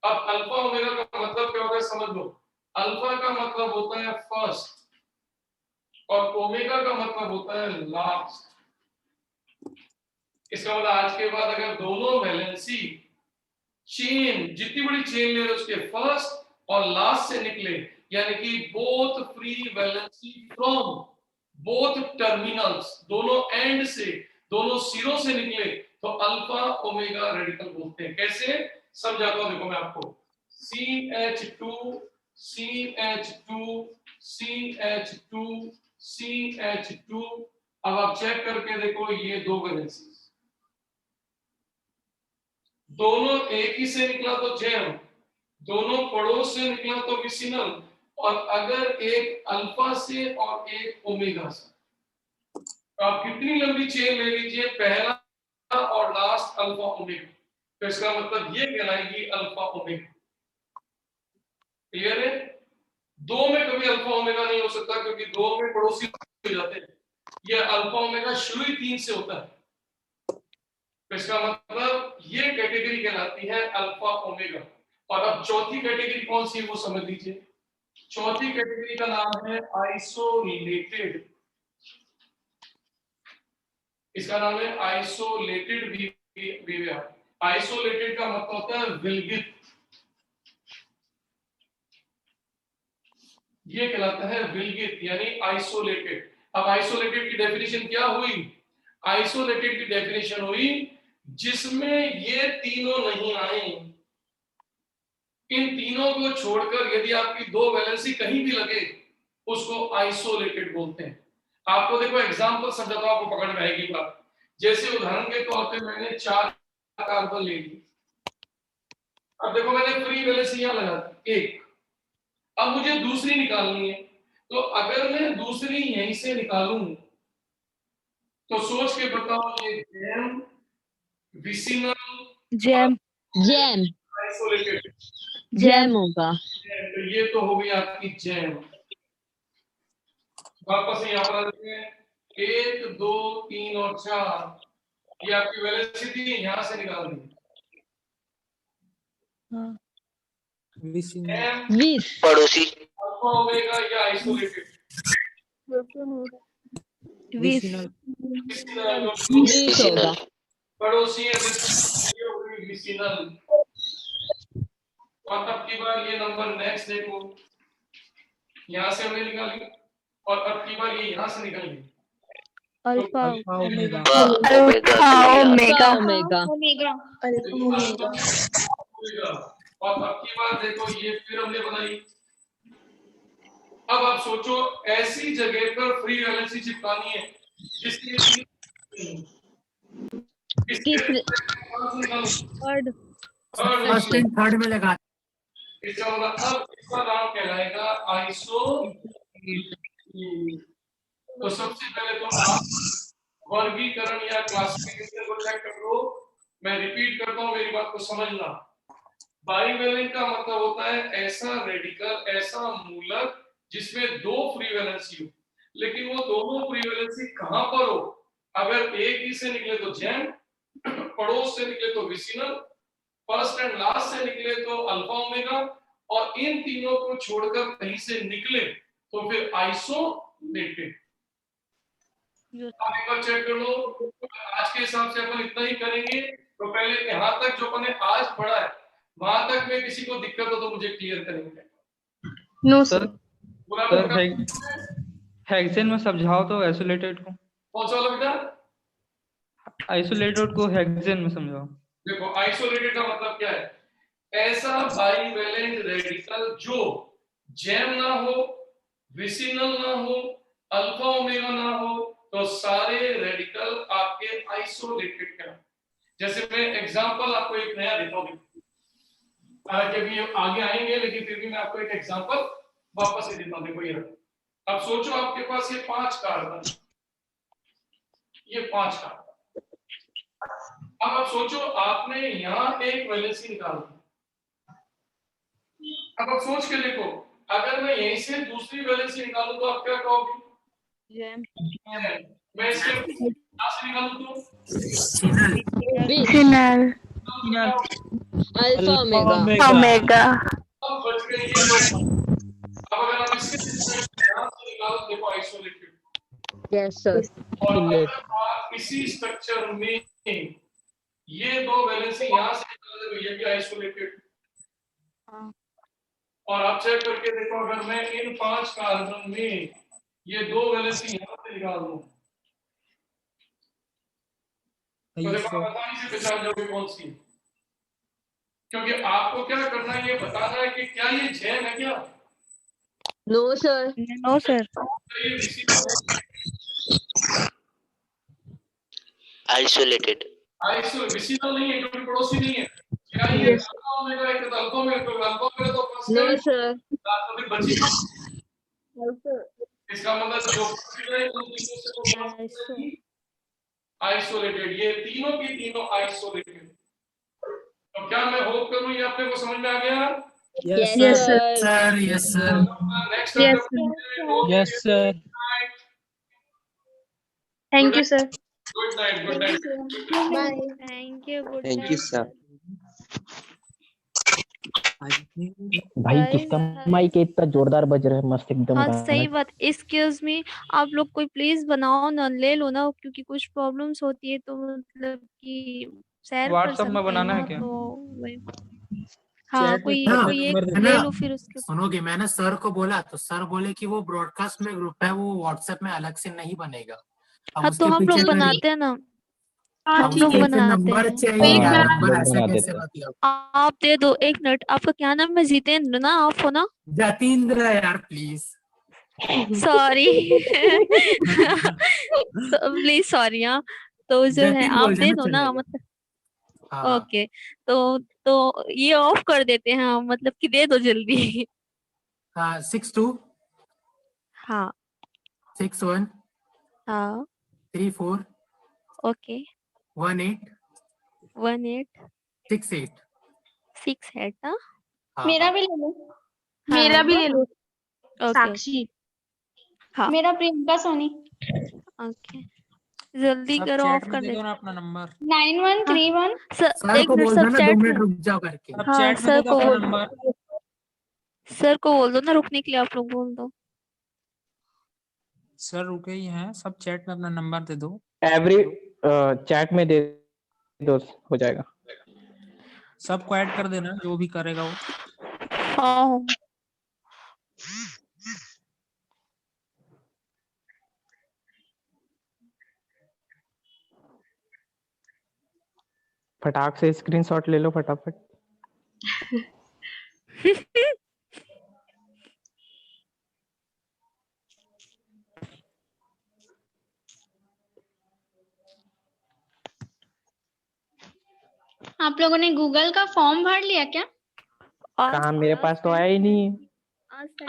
अब अल्फा ओमेगा का मतलब क्या होता है समझ लो। अल्फा का मतलब होता है फर्स्ट और ओमेगा का मतलब होता है लास्ट। इसका मतलब आज के बाद अगर दोनों वैलेंसी चेन, जितनी बड़ी चेन ले रहे उसके फर्स्ट और लास्ट से निकले, यानी कि both free valency from both terminals, दोनों एंड से, दोनों सिरों से निकले, तो अल्फा ओमेगा रेडिकल बोलते हैं। कैसे? समझाता हूं, देखो मैं आपको। CH2 CH2 CH2 CH2। अब आप चेक करके देखो ये दो वैलेंसी दोनों एक ही से निकला तो जैम, दोनों पड़ोस से निकला तो विसिनल, और अगर एक अल्फा से और एक ओमेगा से, तो आप कितनी लंबी चेन ले लीजिए, पहला और लास्ट अल्फा ओमेगा, तो इसका मतलब ये कहलाएगी अल्फा ओमेगा। क्लियर है? दो में कभी अल्फा ओमेगा नहीं हो सकता क्योंकि दो में पड़ोसी हो जाते हैं। ये अल्फा ओमेगा शुरू ही 3 से होता है, तो इसका मतलब ये कैटेगरी कहलाती है अल्फा ओमेगा। और अब चौथी कैटेगरी कौन सी है वो समझ लीजिए। चौथी कैटेगरी का नाम है आइसोलेटेड। इसका नाम है आइसोलेटेड विवहार। आइसोलेटेड का मतलब होता है विलगित, ये कहलाता है विलगित यानी आइसोलेटेड। अब आइसोलेटेड की डेफिनेशन क्या हुई? आइसोलेटेड की डेफिनेशन हुई जिसमें ये तीनों नहीं आए। इन तीनों को छोड़कर यदि आपकी दो वैलेंसी कहीं भी लगे उसको आइसोलेटेड बोलते हैं। आपको देखो एग्जांपल समझाता हूं, आपको पकड़ में आएगी बात। जैसे उदाहरण के तौर पे मैंने 4 कार्बन ले ली। अब देखो मैंने फ्री वैलेंसी यहां लगा दी एक, अब मुझे दूसरी निकालनी है। तो अगर मैं दूसरी यहीं से निकालूं तो सोच के बताओ, ये jam, vicinal, jam jam isolated, jam होगा। तो ये तो हो गई आपकी जैम। वापस यहाँ पर आते हैं, 1 2 3 और 4, ये आपकी वेलोसिटी यहाँ से निकाल दी। हाँ जैम, विस पड़ोसी अल्फा ओमेगा या आइसोलेटेड, विस विसिनल, विस होगा। पड़ोसी है, ये हो गई विसिनल। और अब की बार ये नंबर नेक्स्ट देखो, यहाँ से हमने निकाली और अब की बार ये यहाँ से निकल गई। अल्फा ओमेगा ओमेगा ओमेगा और अब की बार देखो, ये फिर हमने बनाई। अब आप सोचो, ऐसी जगह पर फ्री वैलेंसी चिपकानी है जिसकी थर्ड फर्स्ट एंड थर्ड में लगा। इसका मतलब अब इसका नाम कहलाएगा आइसो। तो सबसे पहले तो आप वर्गीकरण या क्लासिफिकेशन को चेक कर लो। मैं रिपीट करता हूँ, मेरी बात को समझना। बाइवेलेंट का मतलब होता है ऐसा रेडिकल, ऐसा मूलक जिसमें 2 फ्री वैलेंसी हो, लेकिन वो दोनों फ्री वैलेंसी कहां पर हो। अगर एक ही से निकले तो जैम, पड़ोस से निकले तो विसिनल, फर्स्ट एंड लास्ट से निकले तो अल्फा ओमेगा, और इन तीनों को छोड़कर कहीं से निकले तो फिर आइसोलेटेड। एक बार चेक कर लो। आज के हिसाब से अपन इतना ही करेंगे, तो पहले यहाँ तक जो अपन ने आज पढ़ा है वहां तक में किसी को दिक्कत हो तो मुझे क्लियर करेंगे। नो सर हेक्सेन में समझाओ तो आइसोलेटेड को। कौन सा वाला बेटा? आइसोलेटेड को हेक्सेन में समझाओ। देखो, आइसोलेटेड का मतलब क्या है? ऐसा बाइवेलेंट रेडिकल जो जैम ना हो, विसिनल ना हो, अल्फा ओमेगा ना हो, तो सारे रेडिकल आपके आइसोलेटेड हैं। जैसे मैं एग्जांपल आपको एक नया देता हूं, हालांकि अभी आगे आएंगे, लेकिन फिर भी मैं आपको एक एग्जांपल वापस से देता हूं। देखो, ये अब सोचो आपके पास ये 5 कार्बन, ये 5 कार्बन। अब आप सोचो, आपने यहाँ एक वैलेंसी निकाल दी। अब आप सोच के देखो, अगर मैं यहीं से दूसरी वैलेंसी निकालूं तो आप क्या कहोगे? जैम। मैं इसके यहाँ से निकालूं तो विसिनल अल्फा ओमेगा ओमेगा। अब बच गए ये दो। अब अगर आप इसके यहाँ से निकालो, देखो आइसोलेटेड। Yes sir. और अगर आप इसी स्ट्रक्चर में ये 2 वैलेंसी यहाँ से निकाल दो, ये भी आइसोलेटेड। और आप चेक करके देखो, अगर मैं इन 5 कार्बन में ये 2 वैलेंसी यहाँ से निकाल दूं तो देखो आसानी से पहचान जाओगे कौन सी। क्योंकि आपको क्या करना है, ये बताना है कि क्या ये जैम है क्या। No sir. No sir. Isolated vicinal नहीं है क्योंकि पड़ोसी नहीं है। क्या ये अल्फा ओमेगा है तो अल्फा ओमेगा तो फर्स्ट नो है, सर। तो फिर बची इसका मतलब जो आइसोलेटेड, ये तीनों की तीनों आइसोलेटेड। तो क्या मैं होप करूं ये आपने को समझ में आ गया? Yes sir. Yes sir. Next yes sir. Thank you sir. Good night, good night. Bye. Thank you. Good thank you sir. भाई किसका माइक इतना जोरदार बज रहा है, मस्त एकदम हाँ गाना। सही बात। एक्सक्यूज मी, आप लोग कोई प्लीज बनाओ ना, ले लो ना, क्योंकि कुछ प्रॉब्लम्स होती है तो मतलब कि शेयर कर व्हाट्सएप में सकते हैं बनाना है ना, क्या? तो हाँ कोई हाँ, कोई एक है ले ना? लो फिर उसके। सुनोगे, मैंने सर को बोला तो सर बोले कि वो ब्रॉडकास्ट में ग्रुप है, वो व्हाट्सएप में अलग से नहीं बनेगा। अब हाँ तो उसके हम लोग पीछे बनाते हैं ना, हाँ हम लोग ठीक है। बनाते नंबर हैं। चाहिए यार, हाँ, नंबर लोग ऐसे बना कैसे देते हैं। मतलब। आप दे दो। एक मिनट, आपका क्या नाम है? जितेंद्र ना? आप हो ना? जतींद्र यार प्लीज। Sorry please sorry. हाँ तो जो है जतिन आप बोल दे देना दो ना, चलेगा। मतलब हाँ ओके। तो ये ऑफ कर देते हैं, हाँ, मतलब कि दे दो जल्दी। हाँ 62 हाँ 61 हाँ 34 ओके 18 18 68 68 हाँ हाँ मेरा हाँ भी ले लो। हाँ मेरा भी दो ले ना। लो। ओके साक्षी। हाँ मेरा प्रियंका सोनी। ओके जल्दी सब करो चैट ऑफ में कर दे दे। दो ना अपना नंबर। 9131। सर सर एक को मिनट बोल सब दो ना 2 चैट मिनट में। रुक जाओ करके। सब हाँ चैट में सर दे दो को अपना बोल नंबर। सर को बोल दो ना रुकने के लिए, आप लोग बोल दो। सर रुके ही हैं, सब चैट में अपना नंबर दे दो। एवरी चैट में दे दो, हो जाएगा। सबको ऐड कर देना जो भी करेगा वो। हाँ फटाक से स्क्रीनशॉट ले लो फटाफट। आप लोगों ने गूगल का फॉर्म भर लिया क्या? कहाँ, मेरे पास तो आया ही नहीं है।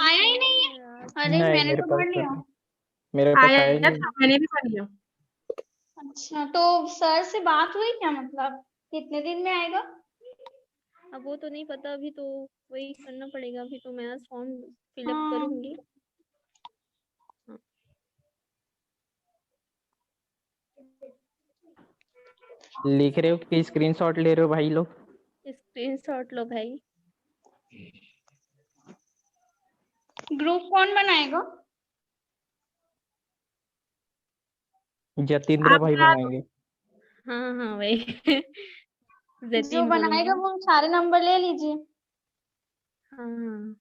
आया ही नहीं है। अरे नहीं मैंने मेरे तो पास भर लिया। मेरे पास आया ही आया नहीं। था, मैंने भी कर लिया। अच्छा तो सर से बात हुई क्या, मतलब कितने दिन में आएगा? अब वो तो नहीं पता, अभी तो वही करना पड़ेगा। अभी तो मैं आज फॉर्म फिलअप हाँ। करूंगी। लिख रहे हो कि स्क्रीनशॉट ले रहे हो भाई लोग? स्क्रीनशॉट लो भाई। ग्रुप कौन बनाएगा? जतिंद्र आप भाई बना दो। बनाएंगे। हाँ हाँ वही जो जतिन बनाएगा बोलूंगी। वो सारे नंबर ले लीजिए। हाँ हाँ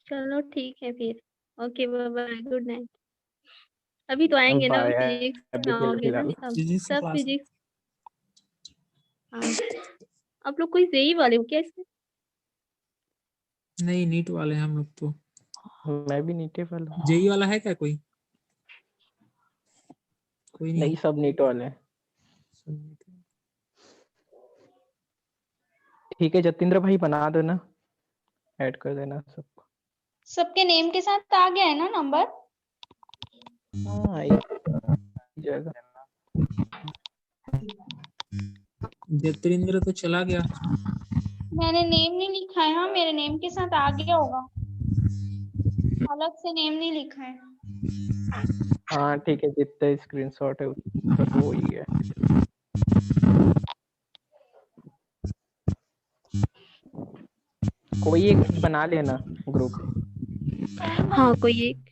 चलो ठीक है फिर। Okay bye bye, good night. अभी तो आएंगे ना, अभी बाय। फिजिक्स अभी में आओगे ना फिलहाल सब फिजिक्स की सब क्लास है। फिजिक्स। हाँ आप लोग कोई जेई वाले हो क्या इसमें? नहीं, नीट वाले हैं हम लोग तो। मैं भी नीटे वाला हूँ। जेई वाला है क्या कोई? कोई नहीं। नहीं सब नीट वाले हैं। सब नीट है। ठीक है जतिंद्र भाई बना दो ना, ऐड कर देना सबको। सबके नेम के साथ आ गया है ना नंबर? हाँ आई जाएगा। जतिंद्र तो चला गया। मैंने नेम नहीं लिखा है। हाँ मेरे नेम के साथ आ गया होगा, अलग से नेम नहीं लिखा है। हाँ ठीक है, जितना स्क्रीनशॉट है बस वो ही है। कोई एक बना लेना ग्रुप। हाँ कोई एक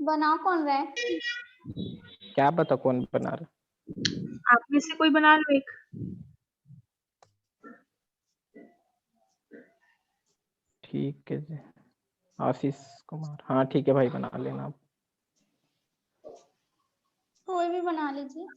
बना कौन रहा है? क्या पता कौन बना रहा। आप में से कोई बना लो एक। ठीक है जी, आशीष कुमार। हाँ ठीक है भाई बना लेना आप। कोई भी बना लीजिए।